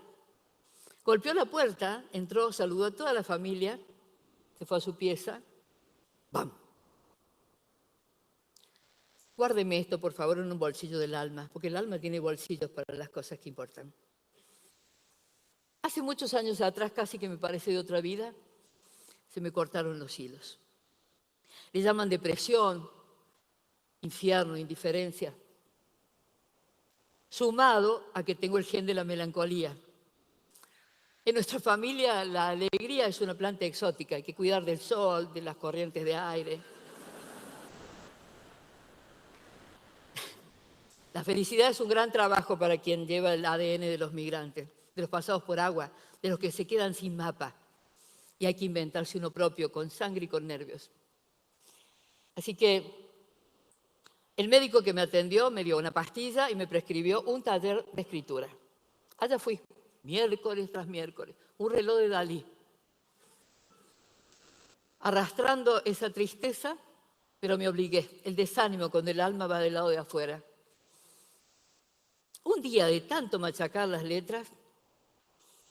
golpeó la puerta, entró, saludó a toda la familia, se fue a su pieza, ¡bam! Guárdeme esto, por favor, en un bolsillo del alma, porque el alma tiene bolsillos para las cosas que importan. Hace muchos años atrás, casi que me parece de otra vida, se me cortaron los hilos. Le llaman depresión, infierno, indiferencia, sumado a que tengo el gen de la melancolía. En nuestra familia la alegría es una planta exótica, hay que cuidar del sol, de las corrientes de aire. La felicidad es un gran trabajo para quien lleva el ADN de los migrantes, de los pasados por agua, de los que se quedan sin mapa. Y hay que inventarse uno propio, con sangre y con nervios. Así que el médico que me atendió me dio una pastilla y me prescribió un taller de escritura. Allá fui, miércoles tras miércoles, un reloj de Dalí. Arrastrando esa tristeza, pero me obligué, el desánimo cuando el alma va del lado de afuera. Un día de tanto machacar las letras,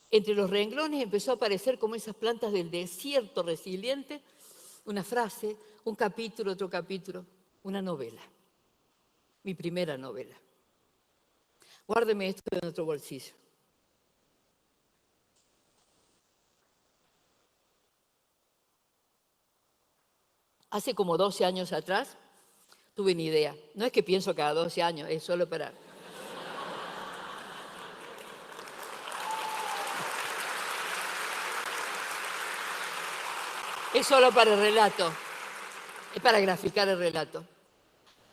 entre los renglones empezó a aparecer como esas plantas del desierto resiliente, una frase, un capítulo, otro capítulo, una novela. Mi primera novela. Guárdeme esto en otro bolsillo. Hace como 12 años atrás, tuve ni idea. No es que pienso cada 12 años, es solo para... Es solo para el relato, es para graficar el relato.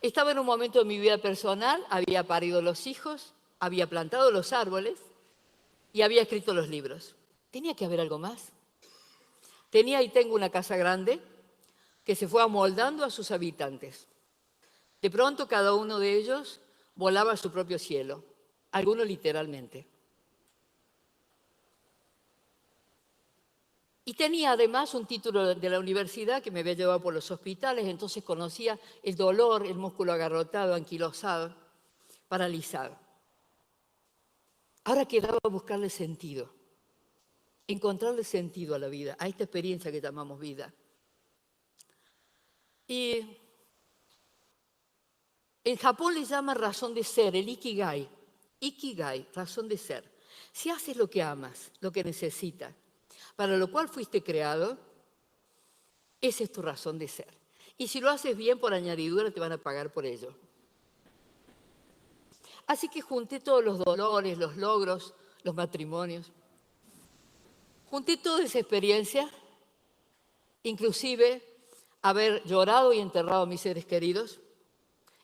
Estaba en un momento de mi vida personal, había parido los hijos, había plantado los árboles y había escrito los libros. Tenía que haber algo más. Tenía y tengo una casa grande que se fue amoldando a sus habitantes. De pronto cada uno de ellos volaba a su propio cielo, algunos literalmente. Y tenía además un título de la universidad que me había llevado por los hospitales, entonces conocía el dolor, el músculo agarrotado, anquilosado, paralizado. Ahora quedaba buscarle sentido, encontrarle sentido a la vida, a esta experiencia que llamamos vida. Y en Japón le llaman razón de ser, el ikigai. Ikigai, razón de ser. Si haces lo que amas, lo que necesitas, para lo cual fuiste creado, esa es tu razón de ser. Y si lo haces bien, por añadidura, te van a pagar por ello. Así que junté todos los dolores, los logros, los matrimonios. Junté toda esa experiencia, inclusive haber llorado y enterrado a mis seres queridos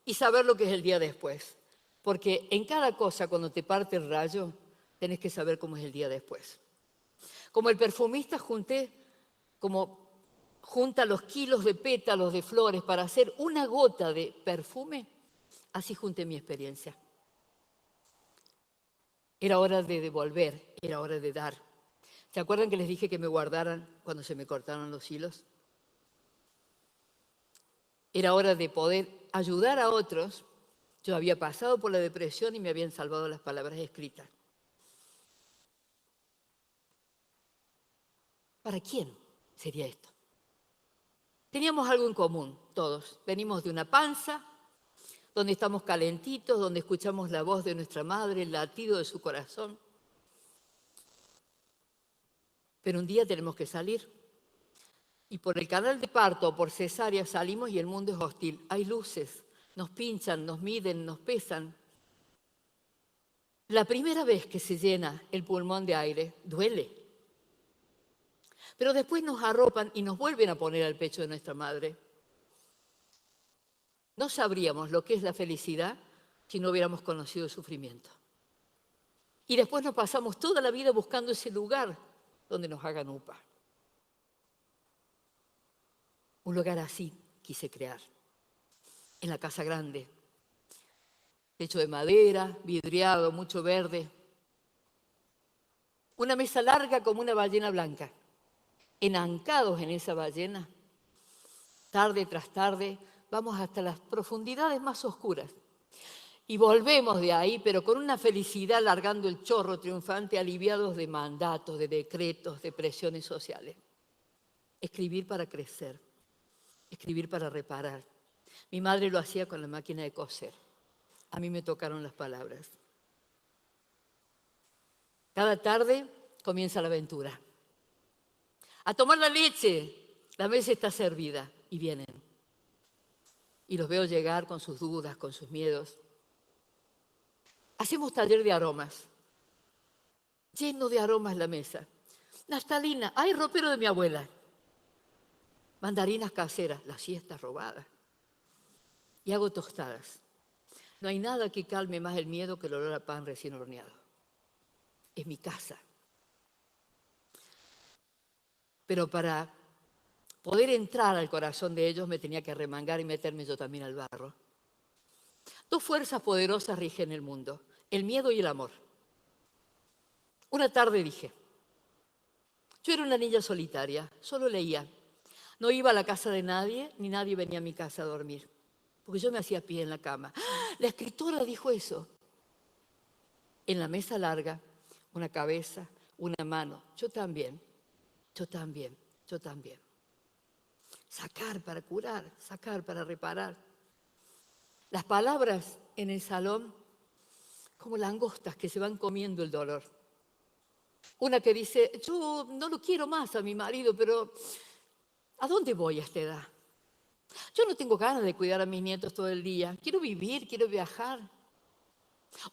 y saber lo que es el día después. Porque en cada cosa, cuando te parte el rayo, tenés que saber cómo es el día después. Como el perfumista junta los kilos de pétalos de flores para hacer una gota de perfume, así junté mi experiencia. Era hora de devolver, era hora de dar. ¿Se acuerdan que les dije que me guardaran cuando se me cortaron los hilos? Era hora de poder ayudar a otros. Yo había pasado por la depresión y me habían salvado las palabras escritas. ¿Para quién sería esto? Teníamos algo en común, todos. Venimos de una panza, donde estamos calentitos, donde escuchamos la voz de nuestra madre, el latido de su corazón. Pero un día tenemos que salir. Y por el canal de parto o por cesárea salimos y el mundo es hostil. Hay luces, nos pinchan, nos miden, nos pesan. La primera vez que se llena el pulmón de aire, duele. Pero después nos arropan y nos vuelven a poner al pecho de nuestra madre. No sabríamos lo que es la felicidad si no hubiéramos conocido el sufrimiento. Y después nos pasamos toda la vida buscando ese lugar donde nos hagan upa. Un lugar así quise crear, en la casa grande. Techo de madera, vidriado, mucho verde. Una mesa larga como una ballena blanca. Enancados en esa ballena, tarde tras tarde, vamos hasta las profundidades más oscuras. Y volvemos de ahí, pero con una felicidad largando el chorro triunfante, aliviados de mandatos, de decretos, de presiones sociales. Escribir para crecer, escribir para reparar. Mi madre lo hacía con la máquina de coser. A mí me tocaron las palabras. Cada tarde comienza la aventura. A tomar la leche, la mesa está servida y vienen. Y los veo llegar con sus dudas, con sus miedos. Hacemos taller de aromas, lleno de aromas la mesa. Naftalina, hay ropero de mi abuela. Mandarinas caseras, las siestas robadas. Y hago tostadas. No hay nada que calme más el miedo que el olor a pan recién horneado. Es mi casa. Pero para poder entrar al corazón de ellos me tenía que arremangar y meterme yo también al barro. Dos fuerzas poderosas rigen el mundo, el miedo y el amor. Una tarde dije, yo era una niña solitaria, solo leía. No iba a la casa de nadie, ni nadie venía a mi casa a dormir, porque yo me hacía pie en la cama. ¡Ah! La escritora dijo eso. En la mesa larga, una cabeza, una mano. Yo también, yo también, yo también. Sacar para curar, sacar para reparar. Las palabras en el salón como langostas que se van comiendo el dolor. Una que dice, yo no lo quiero más a mi marido, pero ¿a dónde voy a esta edad? Yo no tengo ganas de cuidar a mis nietos todo el día. Quiero vivir, quiero viajar.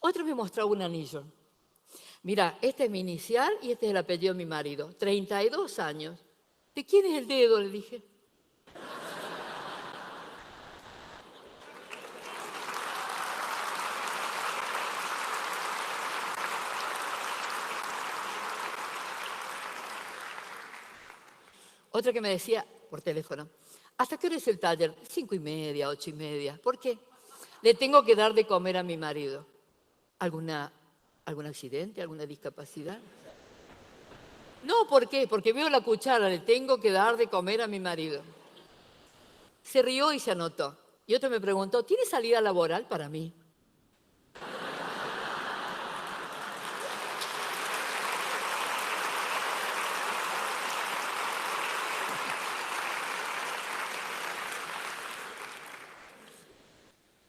Otro me mostró un anillo. Mira, este es mi inicial y este es el apellido de mi marido. 32 años. ¿De quién es el dedo? Le dije. Otra que me decía por teléfono, ¿hasta qué hora es el taller? 5:30, 8:30. ¿Por qué? Le tengo que dar de comer a mi marido. ¿Algún accidente? ¿Alguna discapacidad? No, ¿por qué? Porque veo la cuchara, le tengo que dar de comer a mi marido. Se rió y se anotó. Y otro me preguntó, ¿tiene salida laboral para mí?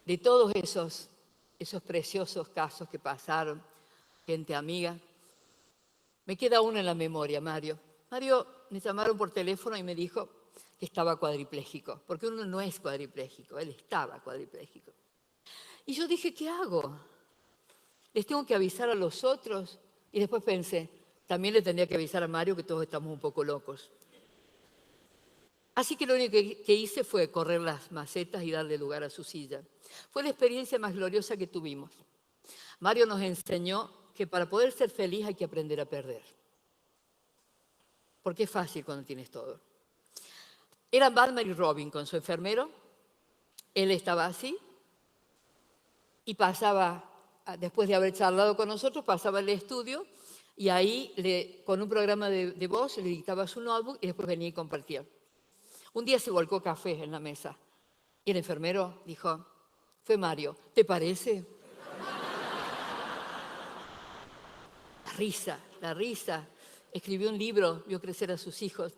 De todos esos preciosos casos que pasaron, gente amiga, me queda uno en la memoria, Mario. Mario, me llamaron por teléfono y me dijo que estaba cuadripléjico, porque uno no es cuadripléjico, él estaba cuadripléjico. Y yo dije, ¿qué hago? ¿Les tengo que avisar a los otros? Y después pensé, también le tendría que avisar a Mario que todos estamos un poco locos. Así que lo único que hice fue correr las macetas y darle lugar a su silla. Fue la experiencia más gloriosa que tuvimos. Mario nos enseñó que para poder ser feliz hay que aprender a perder. Porque es fácil cuando tienes todo. Eran Batman y Robin con su enfermero. Él estaba así y pasaba, después de haber charlado con nosotros, pasaba al estudio y ahí con un programa de voz le dictaba su notebook y después venía y compartía. Un día se volcó café en la mesa y el enfermero dijo, fue Mario, ¿te parece? La risa. Escribió un libro, vio crecer a sus hijos.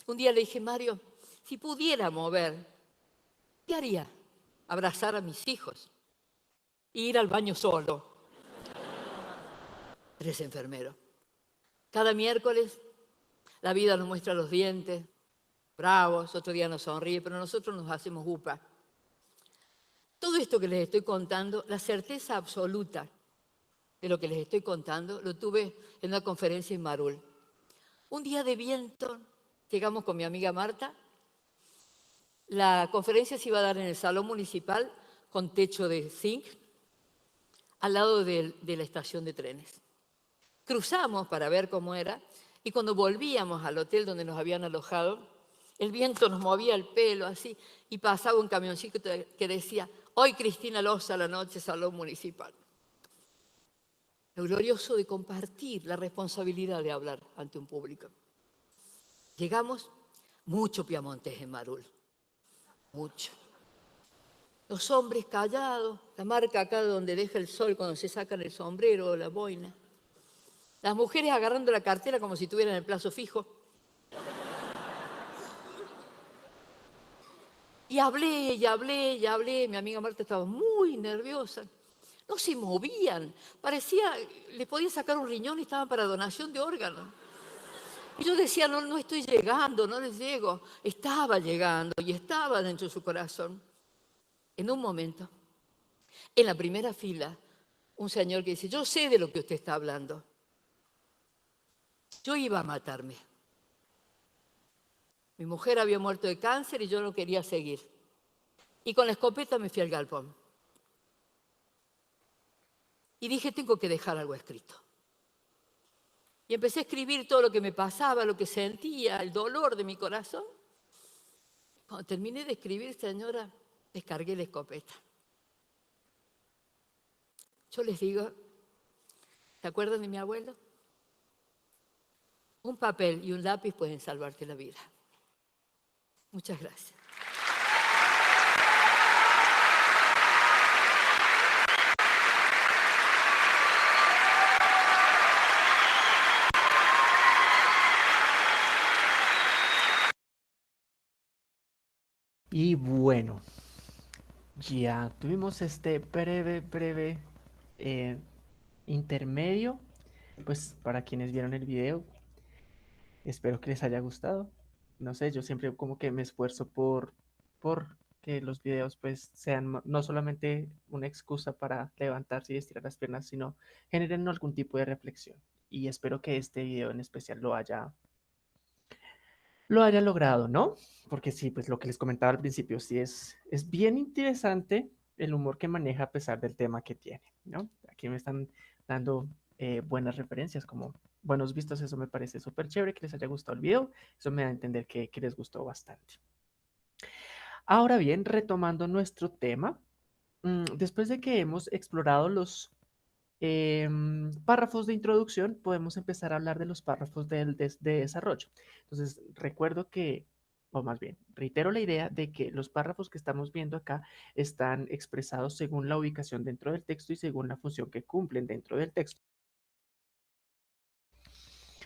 Un día le dije, Mario, si pudiera mover, ¿qué haría? Abrazar a mis hijos e ir al baño solo. Eres enfermero. Cada miércoles la vida nos muestra los dientes, bravos, otro día nos sonríe, pero nosotros nos hacemos upa. Todo esto que les estoy contando, la certeza absoluta de lo que les estoy contando, lo tuve en una conferencia en Marul. Un día de viento, llegamos con mi amiga Marta, la conferencia se iba a dar en el salón municipal con techo de zinc, al lado de la estación de trenes. Cruzamos para ver cómo era y cuando volvíamos al hotel donde nos habían alojado, el viento nos movía el pelo así y pasaba un camioncito que decía, hoy Cristina Loza a la noche, salón municipal. Lo glorioso de compartir la responsabilidad de hablar ante un público. Llegamos, mucho piamontés en Marul, mucho. Los hombres callados, la marca acá donde deja el sol cuando se sacan el sombrero o la boina. Las mujeres agarrando la cartera como si tuvieran el plazo fijo. Y hablé. Mi amiga Marta estaba muy nerviosa. No se movían. Parecía, les podía sacar un riñón y estaban para donación de órganos. Y yo decía, no estoy llegando, no les llego. Estaba llegando y estaba dentro de su corazón. En un momento, en la primera fila, un señor que dice, yo sé de lo que usted está hablando. Yo iba a matarme. Mi mujer había muerto de cáncer y yo no quería seguir. Y con la escopeta me fui al galpón. Y dije, tengo que dejar algo escrito. Y empecé a escribir todo lo que me pasaba, lo que sentía, el dolor de mi corazón. Cuando terminé de escribir, señora, descargué la escopeta. Yo les digo, ¿se acuerdan de mi abuelo? Un papel y un lápiz pueden salvarte la vida. Muchas gracias. Y bueno, ya tuvimos este breve eh, intermedio. Pues para quienes vieron el video, espero que les haya gustado. No sé, yo siempre como que me esfuerzo por que los videos pues sean no solamente una excusa para levantarse y estirar las piernas, sino generen algún tipo de reflexión. Y espero que este video en especial lo haya logrado, ¿no? Porque sí, pues lo que les comentaba al principio, sí es bien interesante el humor que maneja a pesar del tema que tiene, ¿no? Aquí me están dando buenas referencias, como buenos vistos, eso me parece súper chévere, que les haya gustado el video, eso me da a entender que les gustó bastante. Ahora bien, retomando nuestro tema, después de que hemos explorado los párrafos de introducción, podemos empezar a hablar de los párrafos de desarrollo. Entonces, recuerdo que, o más bien, reitero la idea de que los párrafos que estamos viendo acá están expresados según la ubicación dentro del texto y según la función que cumplen dentro del texto.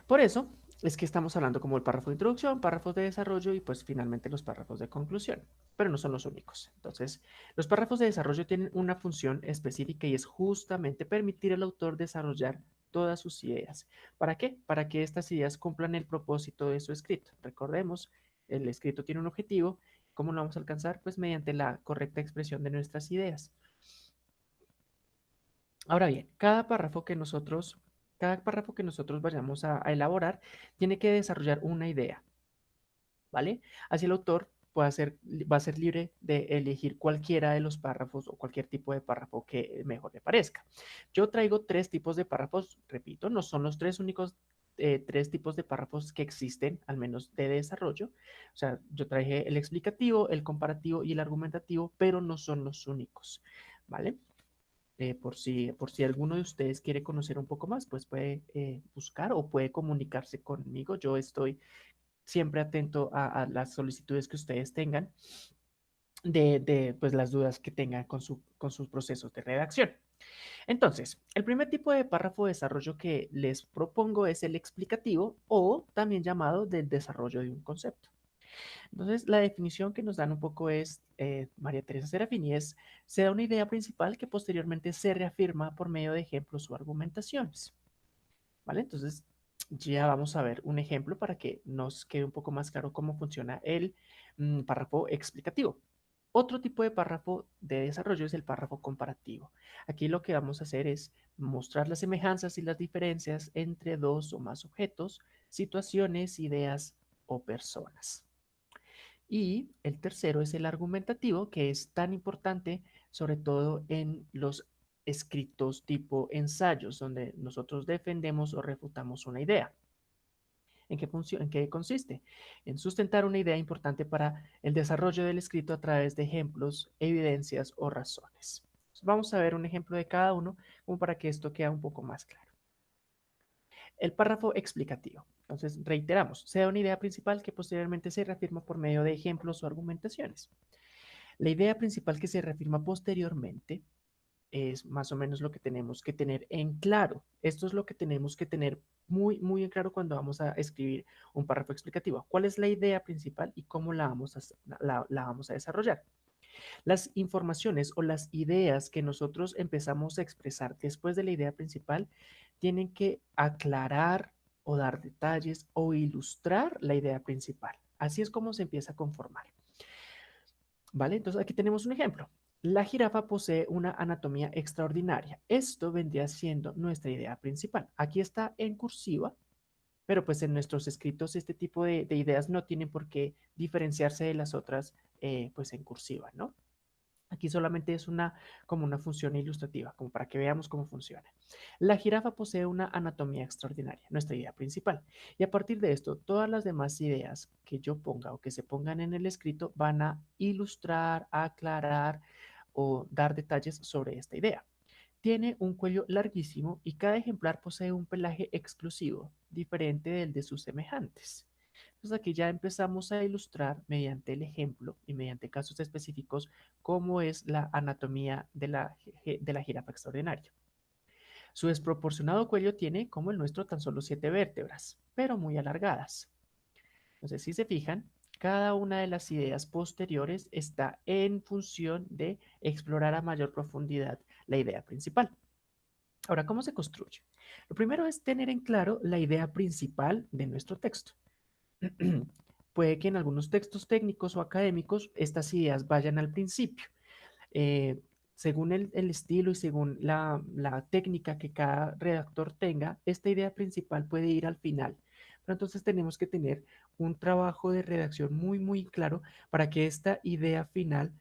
Por eso es que estamos hablando como el párrafo de introducción, párrafos de desarrollo y pues finalmente los párrafos de conclusión, pero no son los únicos. Entonces, los párrafos de desarrollo tienen una función específica y es justamente permitir al autor desarrollar todas sus ideas. ¿Para qué? Para que estas ideas cumplan el propósito de su escrito. Recordemos, el escrito tiene un objetivo. ¿Cómo lo vamos a alcanzar? Pues mediante la correcta expresión de nuestras ideas. Ahora bien, cada párrafo que nosotros vayamos a elaborar tiene que desarrollar una idea, ¿vale? Así el autor va a ser libre de elegir cualquiera de los párrafos o cualquier tipo de párrafo que mejor le parezca. Yo traigo tres tipos de párrafos, repito, no son los tres únicos tres tipos de párrafos que existen, al menos de desarrollo. O sea, yo traje el explicativo, el comparativo y el argumentativo, pero no son los únicos, ¿vale? Por si alguno de ustedes quiere conocer un poco más, pues puede buscar o puede comunicarse conmigo. Yo estoy siempre atento a las solicitudes que ustedes tengan pues, las dudas que tengan con sus procesos de redacción. Entonces, el primer tipo de párrafo de desarrollo que les propongo es el explicativo o también llamado del desarrollo de un concepto. Entonces, la definición que nos dan un poco es, María Teresa Serafini, se da una idea principal que posteriormente se reafirma por medio de ejemplos o argumentaciones. ¿Vale? Entonces, ya vamos a ver un ejemplo para que nos quede un poco más claro cómo funciona el párrafo explicativo. Otro tipo de párrafo de desarrollo es el párrafo comparativo. Aquí lo que vamos a hacer es mostrar las semejanzas y las diferencias entre dos o más objetos, situaciones, ideas o personas. Y el tercero es el argumentativo, que es tan importante, sobre todo en los escritos tipo ensayos, donde nosotros defendemos o refutamos una idea. ¿En qué consiste? En sustentar una idea importante para el desarrollo del escrito a través de ejemplos, evidencias o razones. Entonces, vamos a ver un ejemplo de cada uno como para que esto quede un poco más claro. El párrafo explicativo. Entonces, reiteramos, se da una idea principal que posteriormente se reafirma por medio de ejemplos o argumentaciones. La idea principal que se reafirma posteriormente es más o menos lo que tenemos que tener en claro. Esto es lo que tenemos que tener muy en claro cuando vamos a escribir un párrafo explicativo. ¿Cuál es la idea principal y cómo la vamos a desarrollar? Las informaciones o las ideas que nosotros empezamos a expresar después de la idea principal tienen que aclarar o dar detalles o ilustrar la idea principal. Así es como se empieza a conformar. ¿Vale? Entonces aquí tenemos un ejemplo. La jirafa posee una anatomía extraordinaria. Esto vendría siendo nuestra idea principal. Aquí está en cursiva, pero pues en nuestros escritos este tipo de ideas no tienen por qué diferenciarse de las otras pues en cursiva, ¿no? Aquí solamente es como una función ilustrativa, como para que veamos cómo funciona. La jirafa posee una anatomía extraordinaria, nuestra idea principal. Y a partir de esto, todas las demás ideas que yo ponga o que se pongan en el escrito van a ilustrar, aclarar o dar detalles sobre esta idea. Tiene un cuello larguísimo y cada ejemplar posee un pelaje exclusivo, diferente del de sus semejantes. Entonces aquí ya empezamos a ilustrar mediante el ejemplo y mediante casos específicos cómo es la anatomía de la jirafa extraordinaria. Su desproporcionado cuello tiene, como el nuestro, tan solo 7 vértebras, pero muy alargadas. Entonces, si se fijan, cada una de las ideas posteriores está en función de explorar a mayor profundidad la idea principal. Ahora, ¿cómo se construye? Lo primero es tener en claro la idea principal de nuestro texto. puede que en algunos textos técnicos o académicos estas ideas vayan al principio. Eh, Según el estilo y según la técnica que cada redactor tenga, esta idea principal puede ir al final. Pero entonces tenemos que tener un trabajo de redacción muy, muy claro para que esta idea final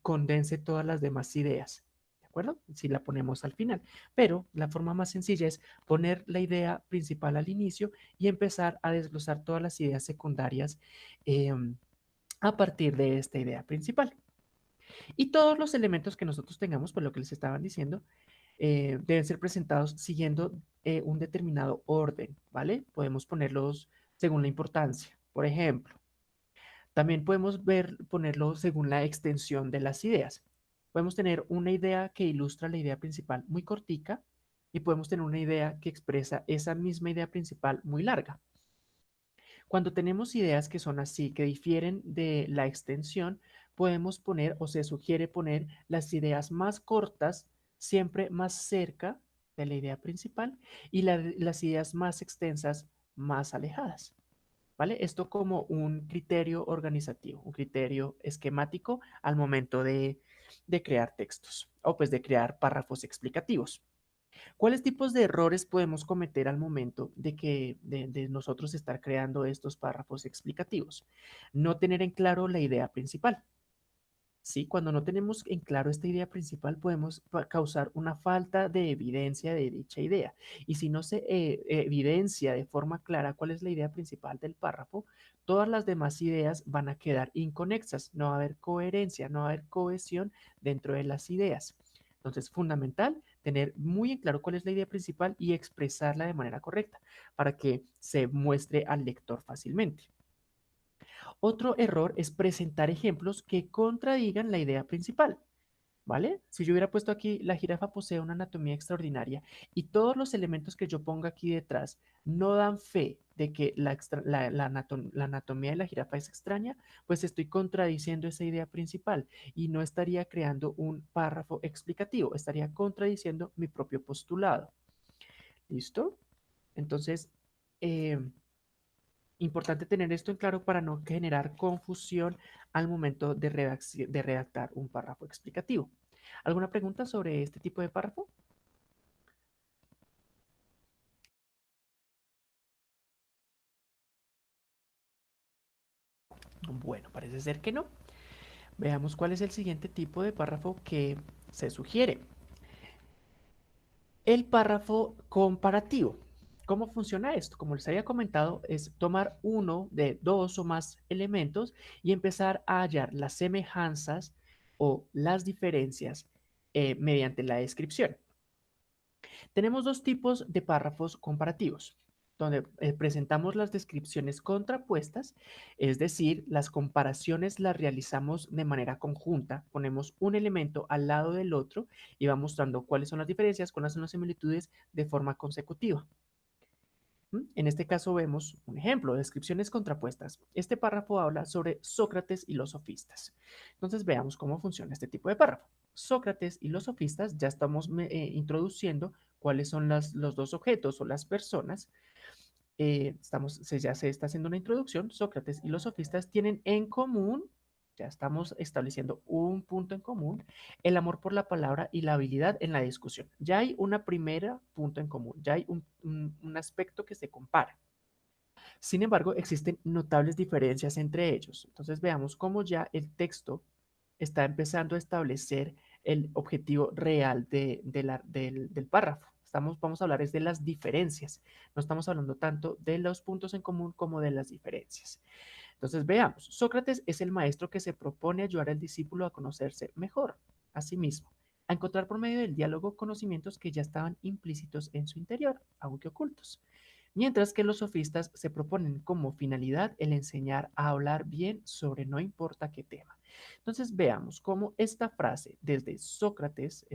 condense todas las demás ideas. ¿De acuerdo? Si la ponemos al final. Pero la forma más sencilla es poner la idea principal al inicio y empezar a desglosar todas las ideas secundarias a partir de esta idea principal. Y todos los elementos que nosotros tengamos, por lo que les estaban diciendo, deben ser presentados siguiendo un determinado orden, ¿vale? Podemos ponerlos según la importancia. Por ejemplo, también podemos ponerlo según la extensión de las ideas. Podemos tener una idea que ilustra la idea principal muy cortica y podemos tener una idea que expresa esa misma idea principal muy larga. Cuando tenemos ideas que son así, que difieren de la extensión, podemos poner o se sugiere poner las ideas más cortas siempre más cerca de la idea principal y las ideas más extensas más alejadas. ¿Vale? Esto como un criterio organizativo, un criterio esquemático al momento de crear textos o pues de crear párrafos explicativos. ¿Cuáles tipos de errores podemos cometer al momento de nosotros estar creando estos párrafos explicativos? No tener en claro la idea principal. ¿Sí? Cuando no tenemos en claro esta idea principal, podemos causar una falta de evidencia de dicha idea. Y si no se evidencia de forma clara cuál es la idea principal del párrafo, todas las demás ideas van a quedar inconexas. No va a haber coherencia, no va a haber cohesión dentro de las ideas. Entonces, fundamental tener muy en claro cuál es la idea principal y expresarla de manera correcta para que se muestre al lector fácilmente. Otro error es presentar ejemplos que contradigan la idea principal, ¿vale? Si yo hubiera puesto aquí, la jirafa posee una anatomía extraordinaria y todos los elementos que yo ponga aquí detrás no dan fe de que la anatomía de la jirafa es extraña, pues estoy contradiciendo esa idea principal y no estaría creando un párrafo explicativo, estaría contradiciendo mi propio postulado. ¿Listo? Entonces, eh, importante tener esto en claro para no generar confusión al momento de redactar un párrafo explicativo. ¿Alguna pregunta sobre este tipo de párrafo? Bueno, parece ser que no. Veamos cuál es el siguiente tipo de párrafo que se sugiere. El párrafo comparativo. ¿Cómo funciona esto? Como les había comentado, es tomar uno de dos o más elementos y empezar a hallar las semejanzas o las diferencias mediante la descripción. Tenemos dos tipos de párrafos comparativos, donde presentamos las descripciones contrapuestas, es decir, las comparaciones las realizamos de manera conjunta, ponemos un elemento al lado del otro y va mostrando cuáles son las diferencias, cuáles son las similitudes de forma consecutiva. En este caso vemos un ejemplo, descripciones contrapuestas. Este párrafo habla sobre Sócrates y los sofistas. Entonces veamos cómo funciona este tipo de párrafo. Sócrates y los sofistas, ya estamos introduciendo cuáles son los dos objetos o las personas. Ya se está haciendo una introducción. Sócrates y los sofistas tienen en común, ya estamos estableciendo un punto en común, el amor por la palabra y la habilidad en la discusión. Ya hay una primera punto en común, ya hay un aspecto que se compara. Sin embargo, existen notables diferencias entre ellos. Entonces veamos cómo ya el texto está empezando a establecer el objetivo real del párrafo. Vamos a hablar es de las diferencias. No estamos hablando tanto de los puntos en común como de las diferencias. Entonces veamos, Sócrates es el maestro que se propone ayudar al discípulo a conocerse mejor a sí mismo, a encontrar por medio del diálogo conocimientos que ya estaban implícitos en su interior, aunque ocultos. Mientras que los sofistas se proponen como finalidad el enseñar a hablar bien sobre no importa qué tema. Entonces veamos cómo esta frase desde Sócrates,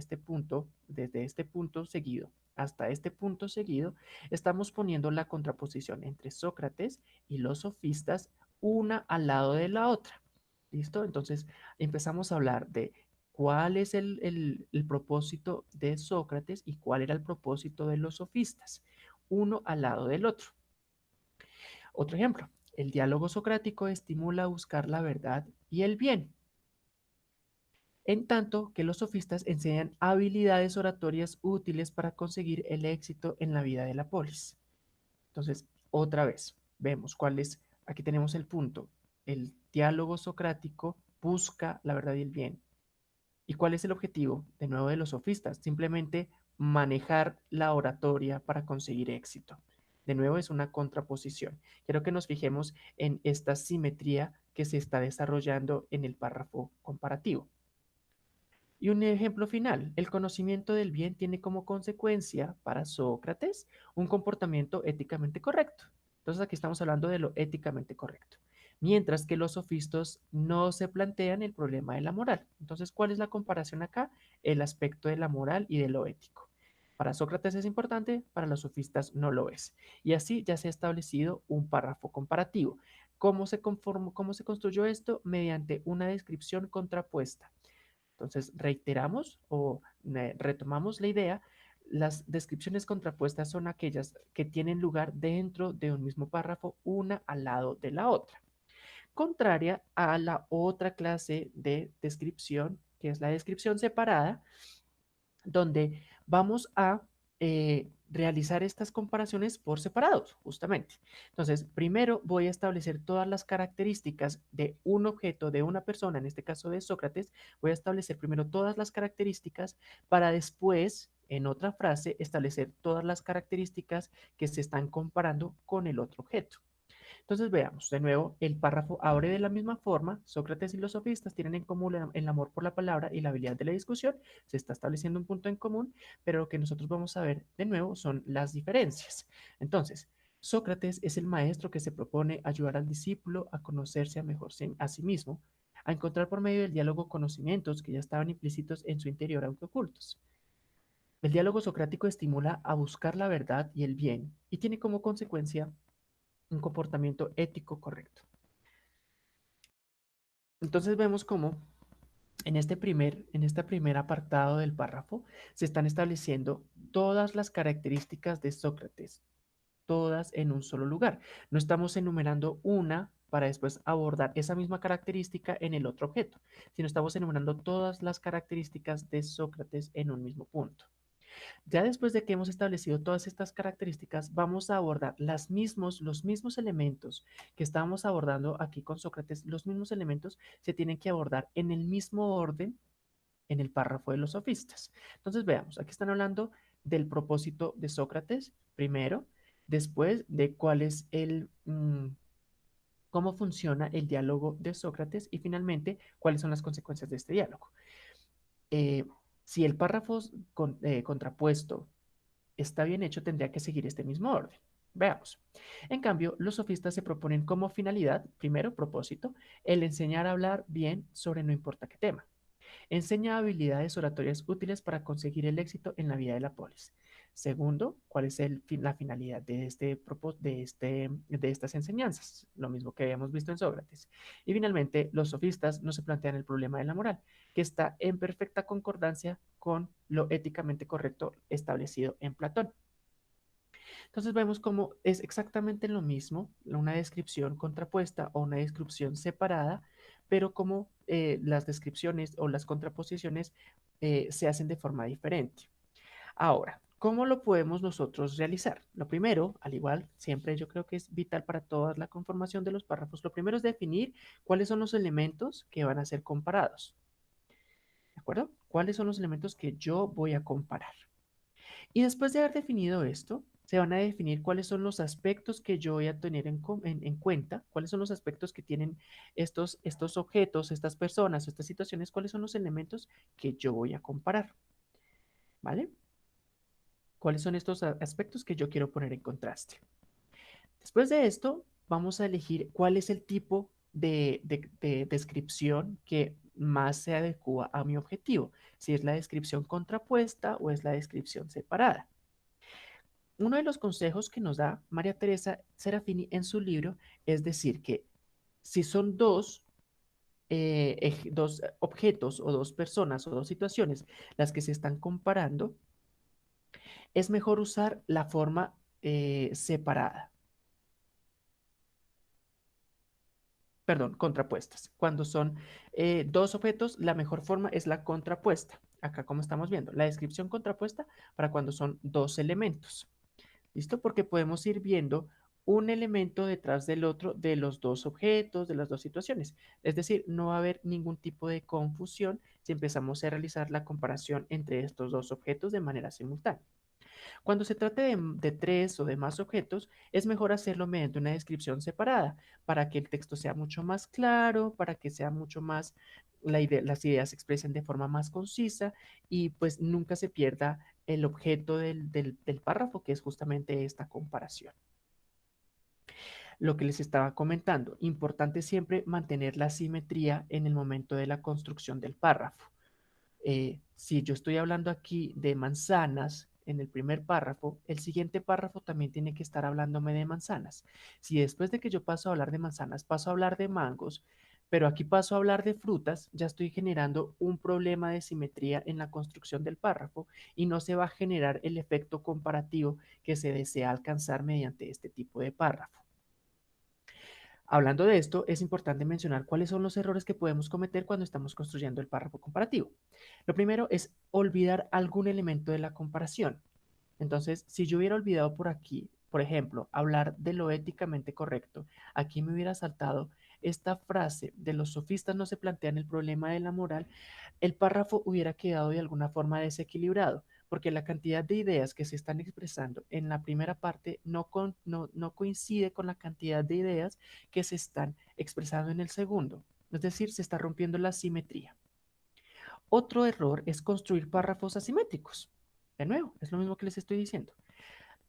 desde este punto seguido hasta este punto seguido, estamos poniendo la contraposición entre Sócrates y los sofistas una al lado de la otra. ¿Listo? Entonces empezamos a hablar de cuál es el propósito de Sócrates y cuál era el propósito de los sofistas, uno al lado del otro. Otro ejemplo, El diálogo socrático estimula a buscar la verdad y el bien, en tanto que los sofistas enseñan habilidades oratorias útiles para conseguir el éxito en la vida de la polis. Entonces, otra vez, vemos cuál es, aquí tenemos el punto. El diálogo socrático busca la verdad y el bien. ¿Y cuál es el objetivo, de nuevo, de los sofistas? Simplemente manejar la oratoria para conseguir éxito. De nuevo, es una contraposición. Quiero que nos fijemos en esta simetría que se está desarrollando en el párrafo comparativo. Y un ejemplo final, el conocimiento del bien tiene como consecuencia para Sócrates un comportamiento éticamente correcto. Entonces aquí estamos hablando de lo éticamente correcto. Mientras que los sofistas no se plantean el problema de la moral. Entonces, ¿cuál es la comparación acá? El aspecto de la moral y de lo ético. Para Sócrates es importante, para los sofistas no lo es. Y así ya se ha establecido un párrafo comparativo. ¿Cómo se construyó esto? Mediante una descripción contrapuesta. Entonces, reiteramos o retomamos la idea. Las descripciones contrapuestas son aquellas que tienen lugar dentro de un mismo párrafo, una al lado de la otra, contraria a la otra clase de descripción, que es la descripción separada, donde vamos a realizar estas comparaciones por separados, justamente. Entonces, primero voy a establecer todas las características de un objeto, de una persona, en este caso de Sócrates, voy a establecer primero todas las características para después, en otra frase, establecer todas las características que se están comparando con el otro objeto. Entonces veamos, de nuevo, el párrafo abre de la misma forma. Sócrates y los sofistas tienen en común el amor por la palabra y la habilidad de la discusión. Se está estableciendo un punto en común, pero lo que nosotros vamos a ver de nuevo son las diferencias. Entonces, Sócrates es el maestro que se propone ayudar al discípulo a conocerse a sí mismo, a encontrar por medio del diálogo conocimientos que ya estaban implícitos en su interior aunque ocultos. El diálogo socrático estimula a buscar la verdad y el bien y tiene como consecuencia un comportamiento ético correcto. Entonces vemos cómo en este primer apartado del párrafo se están estableciendo todas las características de Sócrates, todas en un solo lugar. No estamos enumerando una para después abordar esa misma característica en el otro objeto, sino estamos enumerando todas las características de Sócrates en un mismo punto. Ya después de que hemos establecido todas estas características, vamos a abordar los mismos elementos que estábamos abordando aquí con Sócrates. Los mismos elementos se tienen que abordar en el mismo orden en el párrafo de los sofistas. Entonces veamos, aquí están hablando del propósito de Sócrates primero, después de cuál es cómo funciona el diálogo de Sócrates y finalmente cuáles son las consecuencias de este diálogo. Eh, si el párrafo contrapuesto está bien hecho, tendría que seguir este mismo orden. Veamos. En cambio, los sofistas se proponen como finalidad, primero, propósito, el enseñar a hablar bien sobre no importa qué tema. Enseña habilidades oratorias útiles para conseguir el éxito en la vida de la polis. Segundo, ¿cuál es la finalidad de estas enseñanzas? Lo mismo que habíamos visto en Sócrates. Y finalmente, los sofistas no se plantean el problema de la moral, que está en perfecta concordancia con lo éticamente correcto establecido en Platón. Entonces vemos cómo es exactamente lo mismo, una descripción contrapuesta o una descripción separada, pero como las descripciones o las contraposiciones se hacen de forma diferente. Ahora, ¿cómo lo podemos nosotros realizar? Lo primero, al igual, siempre yo creo que es vital para toda la conformación de los párrafos, lo primero es definir cuáles son los elementos que van a ser comparados. ¿De acuerdo? ¿Cuáles son los elementos que yo voy a comparar? Y después de haber definido esto, se van a definir cuáles son los aspectos que yo voy a tener en cuenta, cuáles son los aspectos que tienen estos objetos, estas personas, estas situaciones, cuáles son los elementos que yo voy a comparar, ¿vale? ¿Cuáles son estos aspectos que yo quiero poner en contraste? Después de esto, vamos a elegir cuál es el tipo de descripción que más se adecua a mi objetivo, si es la descripción contrapuesta o es la descripción separada. Uno de los consejos que nos da María Teresa Serafini en su libro es decir que si son dos objetos o dos personas o dos situaciones las que se están comparando, es mejor usar la forma separada. perdón, contrapuestas. Cuando son dos objetos, la mejor forma es la contrapuesta. Acá como estamos viendo, la descripción contrapuesta para cuando son dos elementos. ¿Listo? Porque podemos ir viendo un elemento detrás del otro de los dos objetos, de las dos situaciones. Es decir, no va a haber ningún tipo de confusión si empezamos a realizar la comparación entre estos dos objetos de manera simultánea. Cuando se trate de tres o de más objetos, es mejor hacerlo mediante una descripción separada para que el texto sea mucho más claro, para que sea mucho más, las ideas se expresen de forma más concisa y pues nunca se pierda el objeto del párrafo, que es justamente esta comparación. Lo que les estaba comentando, importante siempre mantener la simetría en el momento de la construcción del párrafo. Si yo estoy hablando aquí de manzanas en el primer párrafo, el siguiente párrafo también tiene que estar hablándome de manzanas. Si después de que yo paso a hablar de manzanas, paso a hablar de mangos, pero aquí paso a hablar de frutas, ya estoy generando un problema de simetría en la construcción del párrafo y no se va a generar el efecto comparativo que se desea alcanzar mediante este tipo de párrafo. Hablando de esto, es importante mencionar cuáles son los errores que podemos cometer cuando estamos construyendo el párrafo comparativo. Lo primero es olvidar algún elemento de la comparación. Entonces, si yo hubiera olvidado por aquí, por ejemplo, hablar de lo éticamente correcto, aquí me hubiera saltado esta frase de los sofistas no se plantean el problema de la moral, el párrafo hubiera quedado de alguna forma desequilibrado, porque la cantidad de ideas que se están expresando en la primera parte no coincide con la cantidad de ideas que se están expresando en el segundo. Es decir, se está rompiendo la simetría. Otro error es construir párrafos asimétricos. De nuevo, es lo mismo que les estoy diciendo.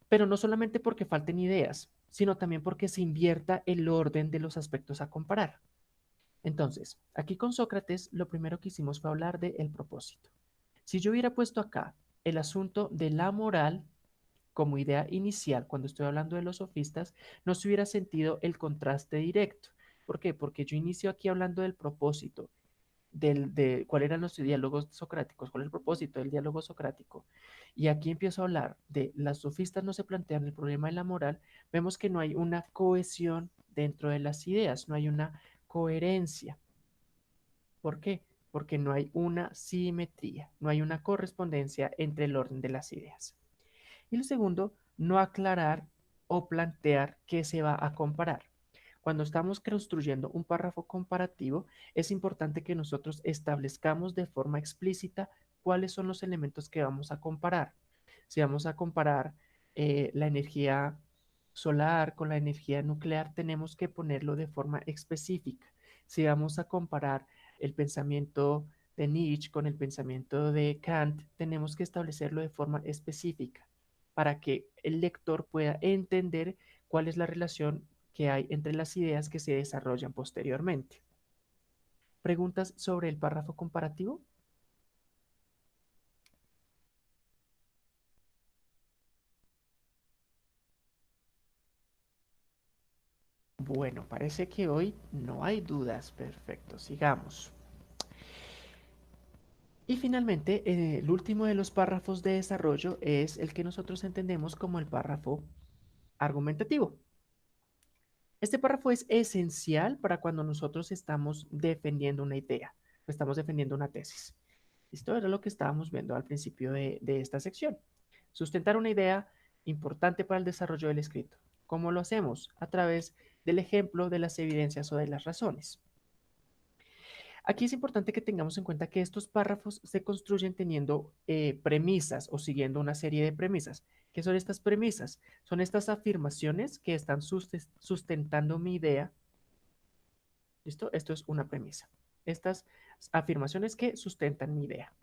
Pero no solamente porque falten ideas, sino también porque se invierta el orden de los aspectos a comparar. Entonces, aquí con Sócrates, lo primero que hicimos fue hablar del propósito. Si yo hubiera puesto acá el asunto de la moral como idea inicial, cuando estoy hablando de los sofistas, no se hubiera sentido el contraste directo. ¿Por qué? Porque yo inicio aquí hablando del propósito, de cuáles eran los diálogos socráticos, cuál es el propósito del diálogo socrático. Y aquí empiezo a hablar de las sofistas no se plantean el problema de la moral, vemos que no hay una cohesión dentro de las ideas, no hay una coherencia. ¿Por qué? Porque no hay una simetría, no hay una correspondencia entre el orden de las ideas. Y lo segundo, no aclarar o plantear qué se va a comparar. Cuando estamos construyendo un párrafo comparativo, es importante que nosotros establezcamos de forma explícita cuáles son los elementos que vamos a comparar. Si vamos a comparar la energía solar con la energía nuclear, tenemos que ponerlo de forma específica. Si vamos a comparar el pensamiento de Nietzsche con el pensamiento de Kant, tenemos que establecerlo de forma específica para que el lector pueda entender cuál es la relación que hay entre las ideas que se desarrollan posteriormente. ¿Preguntas sobre el párrafo comparativo? Bueno, parece que hoy no hay dudas. Perfecto, sigamos. Y finalmente, el último de los párrafos de desarrollo es el que nosotros entendemos como el párrafo argumentativo. Este párrafo es esencial para cuando nosotros estamos defendiendo una idea, estamos defendiendo una tesis. Esto era lo que estábamos viendo al principio de esta sección. Sustentar una idea importante para el desarrollo del escrito. ¿Cómo lo hacemos? A través del ejemplo de las evidencias o de las razones. Aquí es importante que tengamos en cuenta que estos párrafos se construyen teniendo premisas o siguiendo una serie de premisas. ¿Qué son estas premisas? Son estas afirmaciones que están sustentando mi idea. ¿Listo? Esto es una premisa. Estas afirmaciones que sustentan mi idea.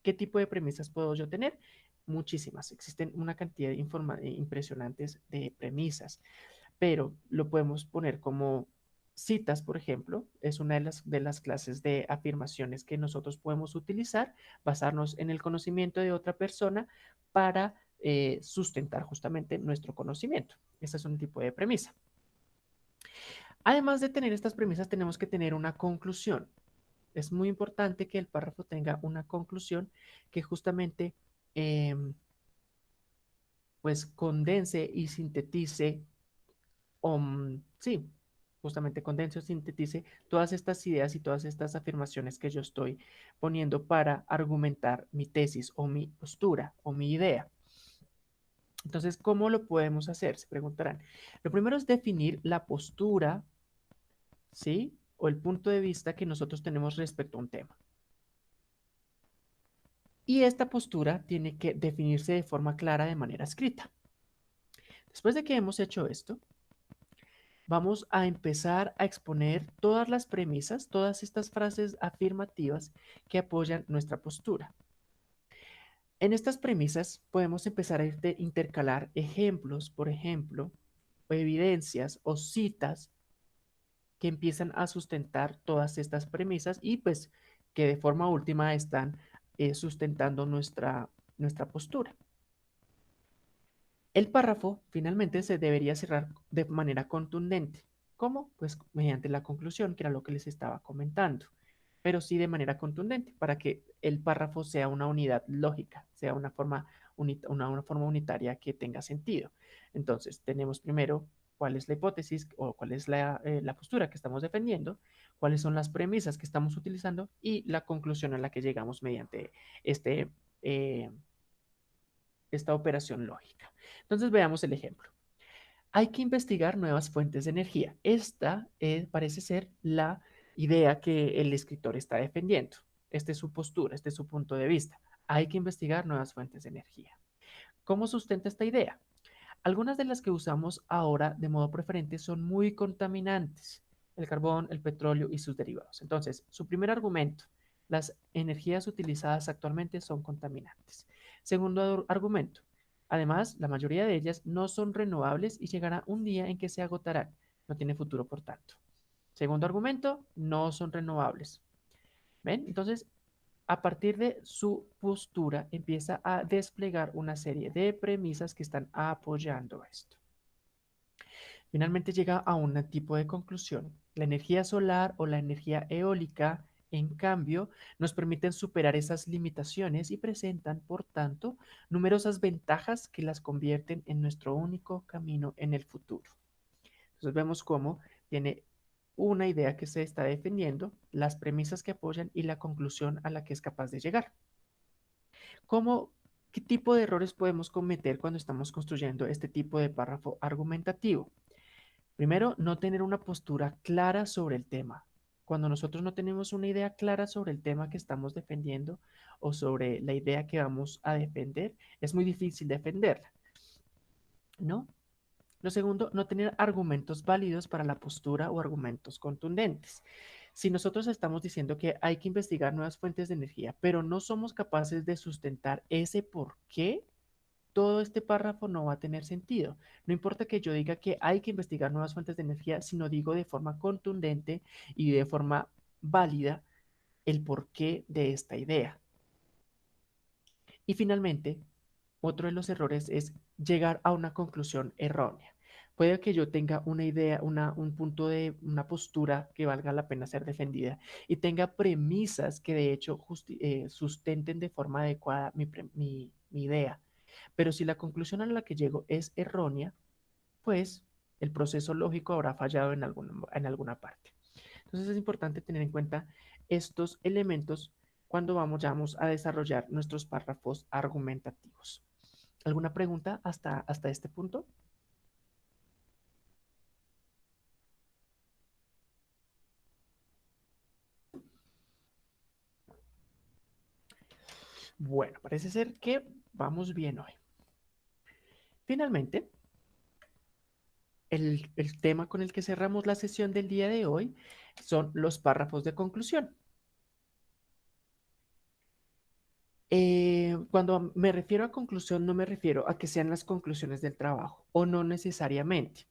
¿Qué tipo de premisas puedo yo tener? Muchísimas. Existen una cantidad impresionantes de premisas, pero lo podemos poner como citas, por ejemplo. Es una de las clases de afirmaciones que nosotros podemos utilizar, basarnos en el conocimiento de otra persona para sustentar justamente nuestro conocimiento. Ese es un tipo de premisa. Además de tener estas premisas, tenemos que tener una conclusión. Es muy importante que el párrafo tenga una conclusión que justamente pues condense y sintetice, sí, justamente condense o sintetice todas estas ideas y todas estas afirmaciones que yo estoy poniendo para argumentar mi tesis o mi postura o mi idea. Entonces, ¿cómo lo podemos hacer? Se preguntarán. Lo primero es definir la postura, ¿sí? O el punto de vista que nosotros tenemos respecto a un tema. Y esta postura tiene que definirse de forma clara de manera escrita. Después de que hemos hecho esto, vamos a empezar a exponer todas las premisas, todas estas frases afirmativas que apoyan nuestra postura. En estas premisas podemos empezar a intercalar ejemplos, por ejemplo, o evidencias o citas que empiezan a sustentar todas estas premisas y pues que de forma última están sustentando nuestra postura. El párrafo finalmente se debería cerrar de manera contundente. ¿Cómo? Pues mediante la conclusión, que era lo que les estaba comentando, pero sí de manera contundente para que el párrafo sea una unidad lógica, sea una forma unitaria que tenga sentido. Entonces, tenemos primero cuál es la hipótesis o cuál es la postura que estamos defendiendo, cuáles son las premisas que estamos utilizando y la conclusión a la que llegamos mediante este, eh, esta operación lógica. Entonces veamos el ejemplo. Hay que investigar nuevas fuentes de energía. Esta parece ser la idea que el escritor está defendiendo. Esta es su postura, este es su punto de vista. Hay que investigar nuevas fuentes de energía. ¿Cómo sustenta esta idea? Algunas de las que usamos ahora de modo preferente son muy contaminantes. El carbón, el petróleo y sus derivados. Entonces, su primer argumento, las energías utilizadas actualmente son contaminantes. Segundo argumento, además, la mayoría de ellas no son renovables y llegará un día en que se agotarán. No tiene futuro, por tanto. Segundo argumento, no son renovables. ¿Ven? Entonces, a partir de su postura, empieza a desplegar una serie de premisas que están apoyando esto. Finalmente llega a un tipo de conclusión. La energía solar o la energía eólica, en cambio, nos permiten superar esas limitaciones y presentan, por tanto, numerosas ventajas que las convierten en nuestro único camino en el futuro. Entonces vemos cómo tiene una idea que se está defendiendo, las premisas que apoyan y la conclusión a la que es capaz de llegar. ¿Cómo, qué tipo de errores podemos cometer cuando estamos construyendo este tipo de párrafo argumentativo? Primero, no tener una postura clara sobre el tema. Cuando nosotros no tenemos una idea clara sobre el tema que estamos defendiendo o sobre la idea que vamos a defender, es muy difícil defenderla, ¿no? Lo segundo, no tener argumentos válidos para la postura o argumentos contundentes. Si nosotros estamos diciendo que hay que investigar nuevas fuentes de energía, pero no somos capaces de sustentar ese por qué, todo este párrafo no va a tener sentido. No importa que yo diga que hay que investigar nuevas fuentes de energía, sino digo de forma contundente y de forma válida el porqué de esta idea. Y finalmente, otro de los errores es llegar a una conclusión errónea. Puede que yo tenga una idea, un punto de una postura que valga la pena ser defendida y tenga premisas que de hecho sustenten de forma adecuada mi idea. Pero si la conclusión a la que llego es errónea, pues el proceso lógico habrá fallado en alguna parte. Entonces es importante tener en cuenta estos elementos cuando vamos a desarrollar nuestros párrafos argumentativos. ¿Alguna pregunta hasta este punto? Bueno, parece ser que vamos bien hoy. Finalmente, el tema con el que cerramos la sesión del día de hoy son los párrafos de conclusión. Cuando me refiero a conclusión, no me refiero a que sean las conclusiones del trabajo, o no necesariamente,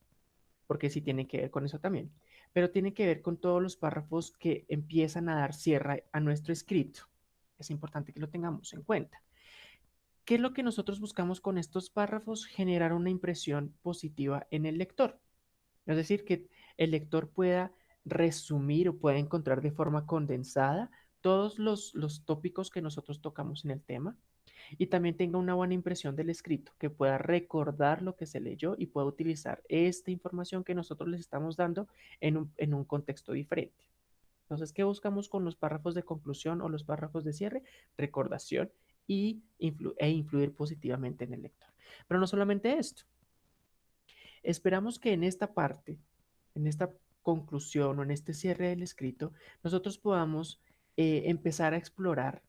porque sí tiene que ver con eso también, pero tiene que ver con todos los párrafos que empiezan a dar cierre a nuestro escrito. Es importante que lo tengamos en cuenta. ¿Qué es lo que nosotros buscamos con estos párrafos? Generar una impresión positiva en el lector. Es decir, que el lector pueda resumir o pueda encontrar de forma condensada todos los tópicos que nosotros tocamos en el tema, y también tenga una buena impresión del escrito, que pueda recordar lo que se leyó y pueda utilizar esta información que nosotros les estamos dando en un contexto diferente. Entonces, ¿qué buscamos con los párrafos de conclusión o los párrafos de cierre? Recordación e influir positivamente en el lector. Pero no solamente esto. Esperamos que en esta parte, en esta conclusión o en este cierre del escrito, nosotros podamos empezar a explorar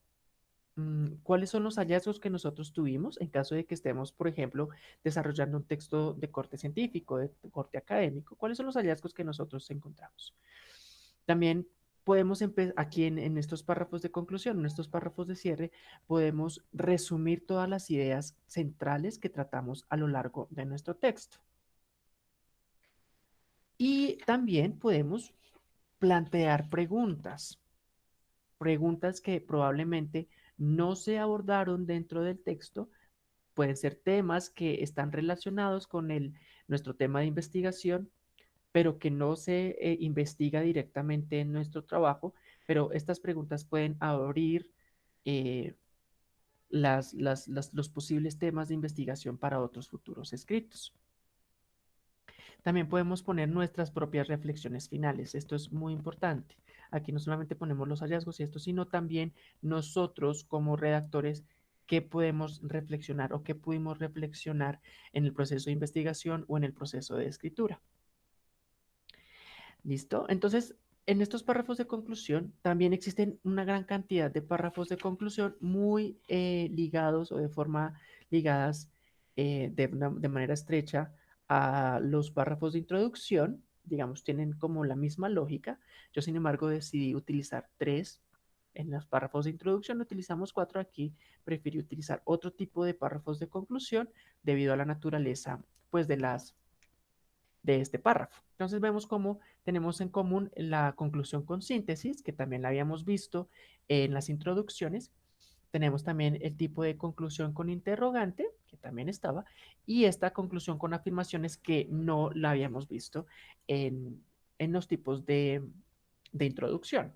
cuáles son los hallazgos que nosotros tuvimos en caso de que estemos, por ejemplo, desarrollando un texto de corte científico, de corte académico, cuáles son los hallazgos que nosotros encontramos. También podemos empezar aquí en estos párrafos de conclusión, en estos párrafos de cierre, podemos resumir todas las ideas centrales que tratamos a lo largo de nuestro texto. Y también podemos plantear preguntas, preguntas que probablemente no se abordaron dentro del texto, pueden ser temas que están relacionados con nuestro tema de investigación, pero que no se investiga directamente en nuestro trabajo, pero estas preguntas pueden abrir eh, los posibles temas de investigación para otros futuros escritos. También podemos poner nuestras propias reflexiones finales. Esto es muy importante. Aquí no solamente ponemos los hallazgos y esto, sino también nosotros como redactores, qué podemos reflexionar o qué pudimos reflexionar en el proceso de investigación o en el proceso de escritura. ¿Listo? Entonces, en estos párrafos de conclusión también existen una gran cantidad de párrafos de conclusión muy ligados o de forma ligadas de manera estrecha a los párrafos de introducción. Digamos, tienen como la misma lógica. Yo, sin embargo, decidí utilizar tres. En los párrafos de introducción utilizamos cuatro. Aquí preferí utilizar otro tipo de párrafos de conclusión debido a la naturaleza, pues, de este párrafo. Entonces vemos cómo tenemos en común la conclusión con síntesis, que también la habíamos visto en las introducciones. Tenemos también el tipo de conclusión con interrogante, que también estaba, y esta conclusión con afirmaciones que no la habíamos visto en los tipos de introducción.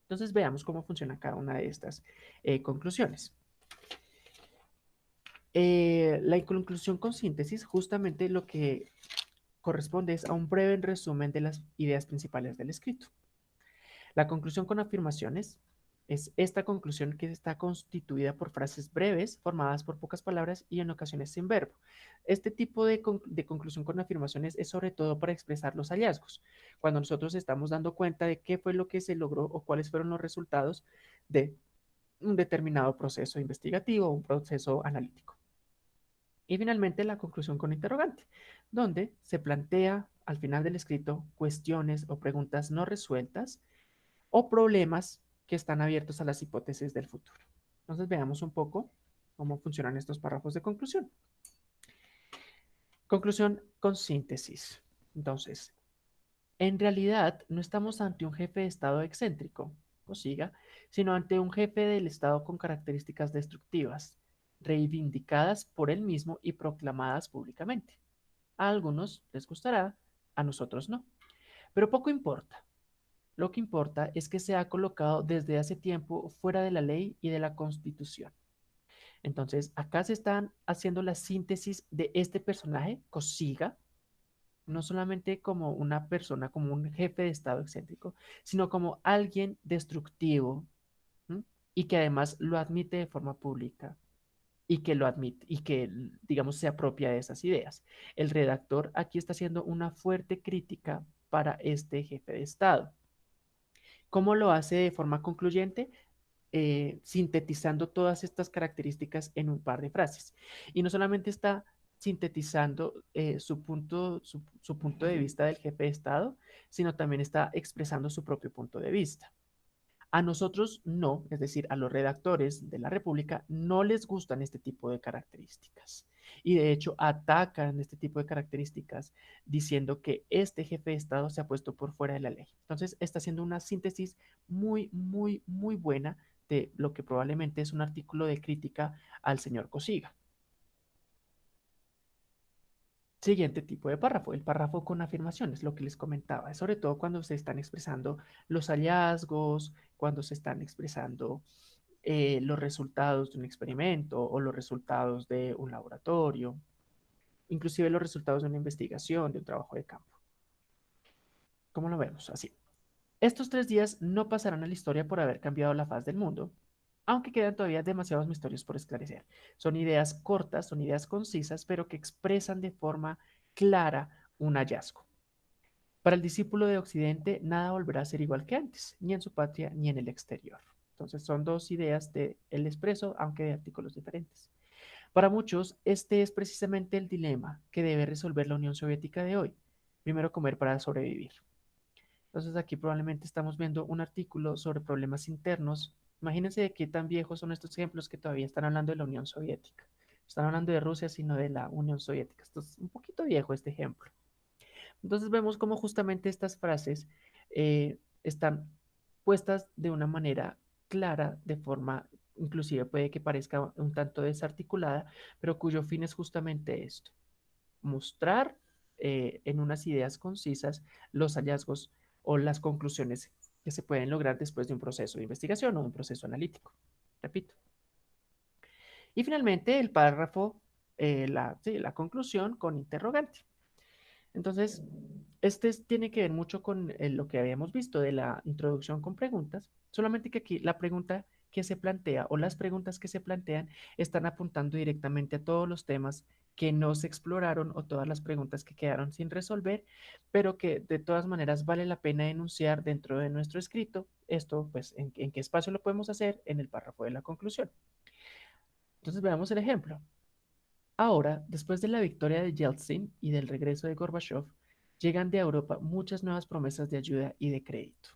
Entonces veamos cómo funciona cada una de estas conclusiones. La conclusión con síntesis justamente lo que corresponde a un breve resumen de las ideas principales del escrito. La conclusión con afirmaciones es esta conclusión que está constituida por frases breves, formadas por pocas palabras y en ocasiones sin verbo. Este tipo de conclusión con afirmaciones es sobre todo para expresar los hallazgos, cuando nosotros estamos dando cuenta de qué fue lo que se logró o cuáles fueron los resultados de un determinado proceso investigativo o un proceso analítico. Y finalmente la conclusión con interrogante, donde se plantea al final del escrito cuestiones o preguntas no resueltas o problemas que están abiertos a las hipótesis del futuro. Entonces veamos un poco cómo funcionan estos párrafos de conclusión. Conclusión con síntesis. Entonces, en realidad no estamos ante un jefe de Estado excéntrico, o siga, sino ante un jefe del Estado con características destructivas, reivindicadas por él mismo y proclamadas públicamente. A algunos les gustará, a nosotros no. Pero poco importa. Lo que importa es que se ha colocado desde hace tiempo fuera de la ley y de la Constitución. Entonces, acá se están haciendo la síntesis de este personaje, Cosiga, no solamente como una persona, como un jefe de Estado excéntrico, sino como alguien destructivo, ¿m? Y que además lo admite de forma pública y que lo admite y que, digamos, se apropia de esas ideas. El redactor aquí está haciendo una fuerte crítica para este jefe de Estado. ¿Cómo lo hace de forma concluyente? Sintetizando todas estas características en un par de frases. Y no solamente está sintetizando su punto de vista del jefe de Estado, sino también está expresando su propio punto de vista. A nosotros no, es decir, a los redactores de la República, no les gustan este tipo de características. Y de hecho atacan este tipo de características diciendo que este jefe de Estado se ha puesto por fuera de la ley. Entonces está haciendo una síntesis muy, muy, muy buena de lo que probablemente es un artículo de crítica al señor Cosiga. Siguiente tipo de párrafo, el párrafo con afirmaciones, lo que les comentaba, sobre todo cuando se están expresando los hallazgos, cuando se están expresando los resultados de un experimento o los resultados de un laboratorio, inclusive los resultados de una investigación, de un trabajo de campo. ¿Cómo lo vemos? Así. Estos 3 días no pasarán a la historia por haber cambiado la faz del mundo, aunque quedan todavía demasiados misterios por esclarecer. Son ideas cortas, son ideas concisas, pero que expresan de forma clara un hallazgo. Para el discípulo de Occidente, nada volverá a ser igual que antes, ni en su patria ni en el exterior. Entonces son dos ideas del expreso, aunque de artículos diferentes. Para muchos, este es precisamente el dilema que debe resolver la Unión Soviética de hoy. Primero, comer para sobrevivir. Entonces aquí probablemente estamos viendo un artículo sobre problemas internos. Imagínense de qué tan viejos son estos ejemplos que todavía están hablando de la Unión Soviética. Están hablando de Rusia, sino de la Unión Soviética. Esto es un poquito viejo este ejemplo. Entonces vemos cómo justamente estas frases están puestas de una manera clara, de forma, inclusive puede que parezca un tanto desarticulada, pero cuyo fin es justamente esto, mostrar en unas ideas concisas los hallazgos o las conclusiones que se pueden lograr después de un proceso de investigación o un proceso analítico. Repito. Y finalmente el párrafo, la conclusión con interrogante. Entonces, tiene que ver mucho con lo que habíamos visto de la introducción con preguntas, solamente que aquí la pregunta que se plantea o las preguntas que se plantean están apuntando directamente a todos los temas que no se exploraron o todas las preguntas que quedaron sin resolver, pero que de todas maneras vale la pena enunciar dentro de nuestro escrito. Esto, pues, ¿en qué espacio lo podemos hacer? En el párrafo de la conclusión. Entonces, veamos el ejemplo. Ahora, después de la victoria de Yeltsin y del regreso de Gorbachev, llegan de Europa muchas nuevas promesas de ayuda y de crédito.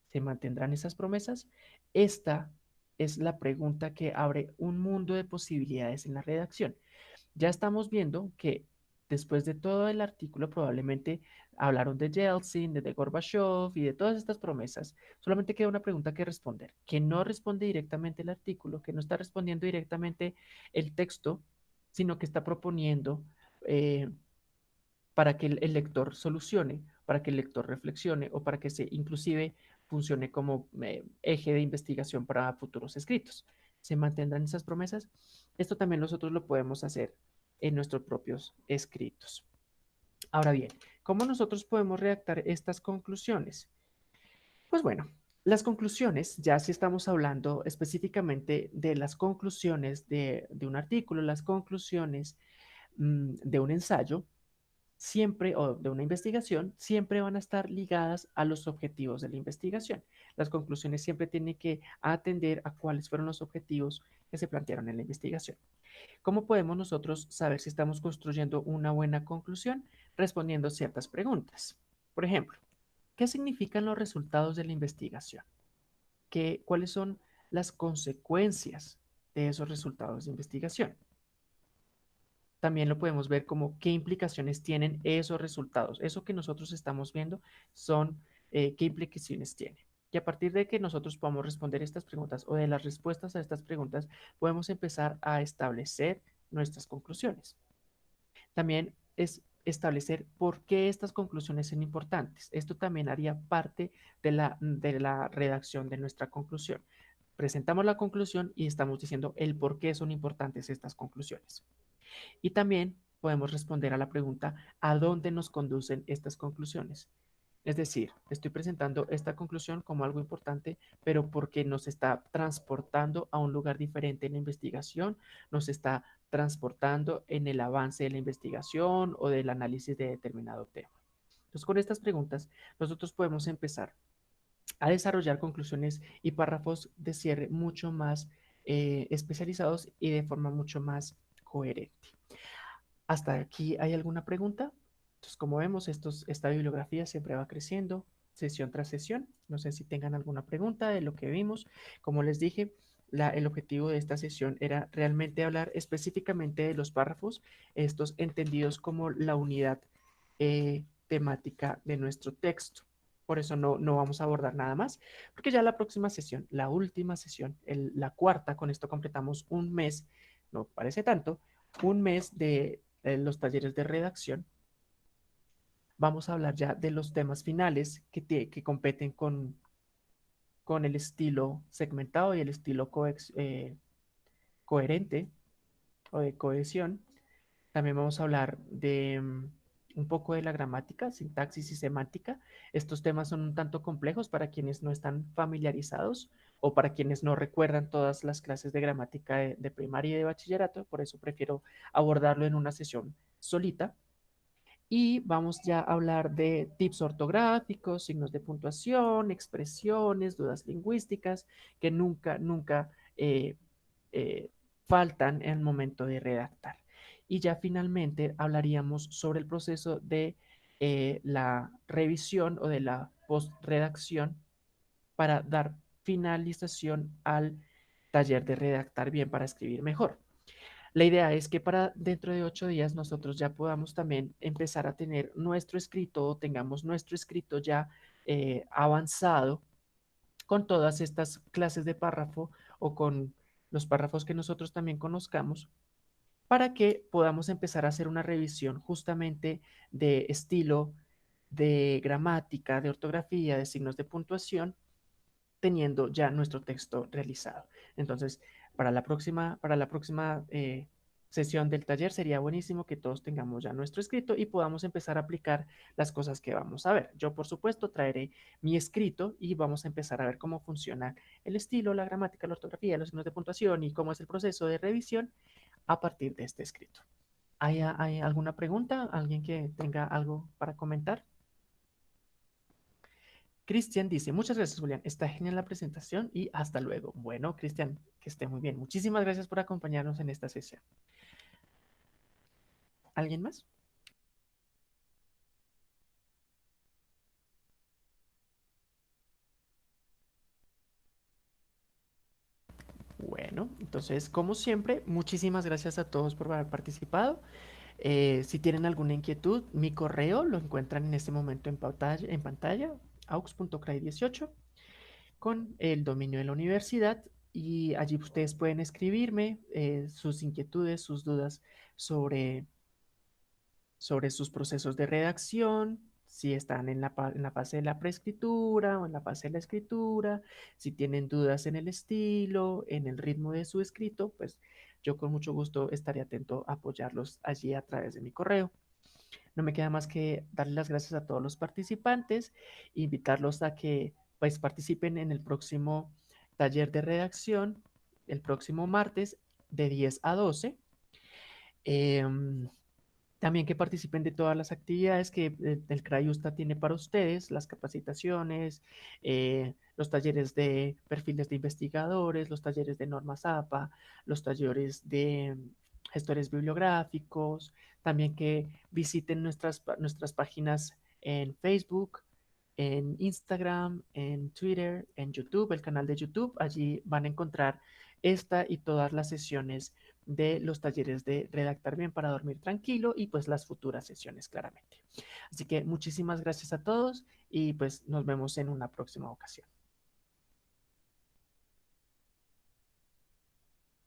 ¿Se mantendrán esas promesas? Esta es la pregunta que abre un mundo de posibilidades en la redacción. Ya estamos viendo que después de todo el artículo probablemente hablaron de Yeltsin, de Gorbachev y de todas estas promesas. Solamente queda una pregunta que responder, que no responde directamente el artículo, que no está respondiendo directamente el texto, sino que está proponiendo eh, para que el lector solucione, para que el lector reflexione o para que se inclusive funcione como eje de investigación para futuros escritos. ¿Se mantendrán esas promesas? Esto también nosotros lo podemos hacer en nuestros propios escritos. Ahora bien, ¿cómo nosotros podemos redactar estas conclusiones? Pues bueno, las conclusiones, ya si estamos hablando específicamente de las conclusiones de un artículo, las conclusiones de un ensayo, siempre, o de una investigación, siempre van a estar ligadas a los objetivos de la investigación. Las conclusiones siempre tienen que atender a cuáles fueron los objetivos que se plantearon en la investigación. ¿Cómo podemos nosotros saber si estamos construyendo una buena conclusión? Respondiendo ciertas preguntas. Por ejemplo, ¿qué significan los resultados de la investigación? ¿Cuáles son las consecuencias de esos resultados de investigación? También lo podemos ver como qué implicaciones tienen esos resultados. Eso que nosotros estamos viendo son qué implicaciones tiene. Y a partir de que nosotros podamos responder estas preguntas o de las respuestas a estas preguntas, podemos empezar a establecer nuestras conclusiones. También es establecer por qué estas conclusiones son importantes. Esto también haría parte de la redacción de nuestra conclusión. Presentamos la conclusión y estamos diciendo el por qué son importantes estas conclusiones. Y también podemos responder a la pregunta, ¿a dónde nos conducen estas conclusiones? Es decir, estoy presentando esta conclusión como algo importante, pero porque nos está transportando a un lugar diferente en la investigación, nos está transportando en el avance de la investigación o del análisis de determinado tema. Entonces, con estas preguntas, nosotros podemos empezar a desarrollar conclusiones y párrafos de cierre mucho más especializados y de forma mucho más coherente. ¿Hasta aquí hay alguna pregunta? Entonces, como vemos, esta bibliografía siempre va creciendo sesión tras sesión. No sé si tengan alguna pregunta de lo que vimos. Como les dije, el objetivo de esta sesión era realmente hablar específicamente de los párrafos, estos entendidos como la unidad temática de nuestro texto. Por eso no vamos a abordar nada más, porque ya la próxima sesión, la última sesión, la cuarta, con esto completamos un mes, no parece tanto, un mes de los talleres de redacción. Vamos a hablar ya de los temas finales que competen con el estilo segmentado y el estilo coherente o de cohesión. También vamos a hablar de un poco de la gramática, sintaxis y semántica. Estos temas son un tanto complejos para quienes no están familiarizados o para quienes no recuerdan todas las clases de gramática de primaria y de bachillerato. Por eso prefiero abordarlo en una sesión solita. Y vamos ya a hablar de tips ortográficos, signos de puntuación, expresiones, dudas lingüísticas que nunca eh, eh, faltan en el momento de redactar. Y ya finalmente hablaríamos sobre el proceso de la revisión o de la postredacción para dar finalización al taller de redactar bien para escribir mejor. La idea es que para dentro de 8 días nosotros ya podamos también empezar a tener nuestro escrito o tengamos nuestro escrito ya avanzado con todas estas clases de párrafo o con los párrafos que nosotros también conozcamos para que podamos empezar a hacer una revisión justamente de estilo, de gramática, de ortografía, de signos de puntuación teniendo ya nuestro texto realizado. Entonces, para la próxima sesión del taller sería buenísimo que todos tengamos ya nuestro escrito y podamos empezar a aplicar las cosas que vamos a ver. Yo, por supuesto, traeré mi escrito y vamos a empezar a ver cómo funciona el estilo, la gramática, la ortografía, los signos de puntuación y cómo es el proceso de revisión a partir de este escrito. ¿Hay alguna pregunta? ¿Alguien que tenga algo para comentar? Cristian dice, muchas gracias, Julián. Está genial la presentación y hasta luego. Bueno, Cristian, que esté muy bien. Muchísimas gracias por acompañarnos en esta sesión. ¿Alguien más? Bueno, entonces, como siempre, muchísimas gracias a todos por haber participado. Si tienen alguna inquietud, mi correo lo encuentran en este momento en pantalla aux.cray18 con el dominio de la universidad y allí ustedes pueden escribirme sus inquietudes, sus dudas sobre sus procesos de redacción, si están en la fase de la preescritura o en la fase de la escritura, si tienen dudas en el estilo, en el ritmo de su escrito, pues yo con mucho gusto estaré atento a apoyarlos allí a través de mi correo. No me queda más que darles las gracias a todos los participantes, invitarlos a que pues participen en el próximo taller de redacción, el próximo martes de 10 a 12. También que participen de todas las actividades que el CRAIUSTA tiene para ustedes, las capacitaciones, los talleres de perfiles de investigadores, los talleres de normas APA, los talleres de gestores bibliográficos, también que visiten nuestras páginas en Facebook, en Instagram, en Twitter, en YouTube, el canal de YouTube. Allí van a encontrar esta y todas las sesiones de los talleres de redactar bien para dormir tranquilo y pues las futuras sesiones claramente. Así que muchísimas gracias a todos y pues nos vemos en una próxima ocasión.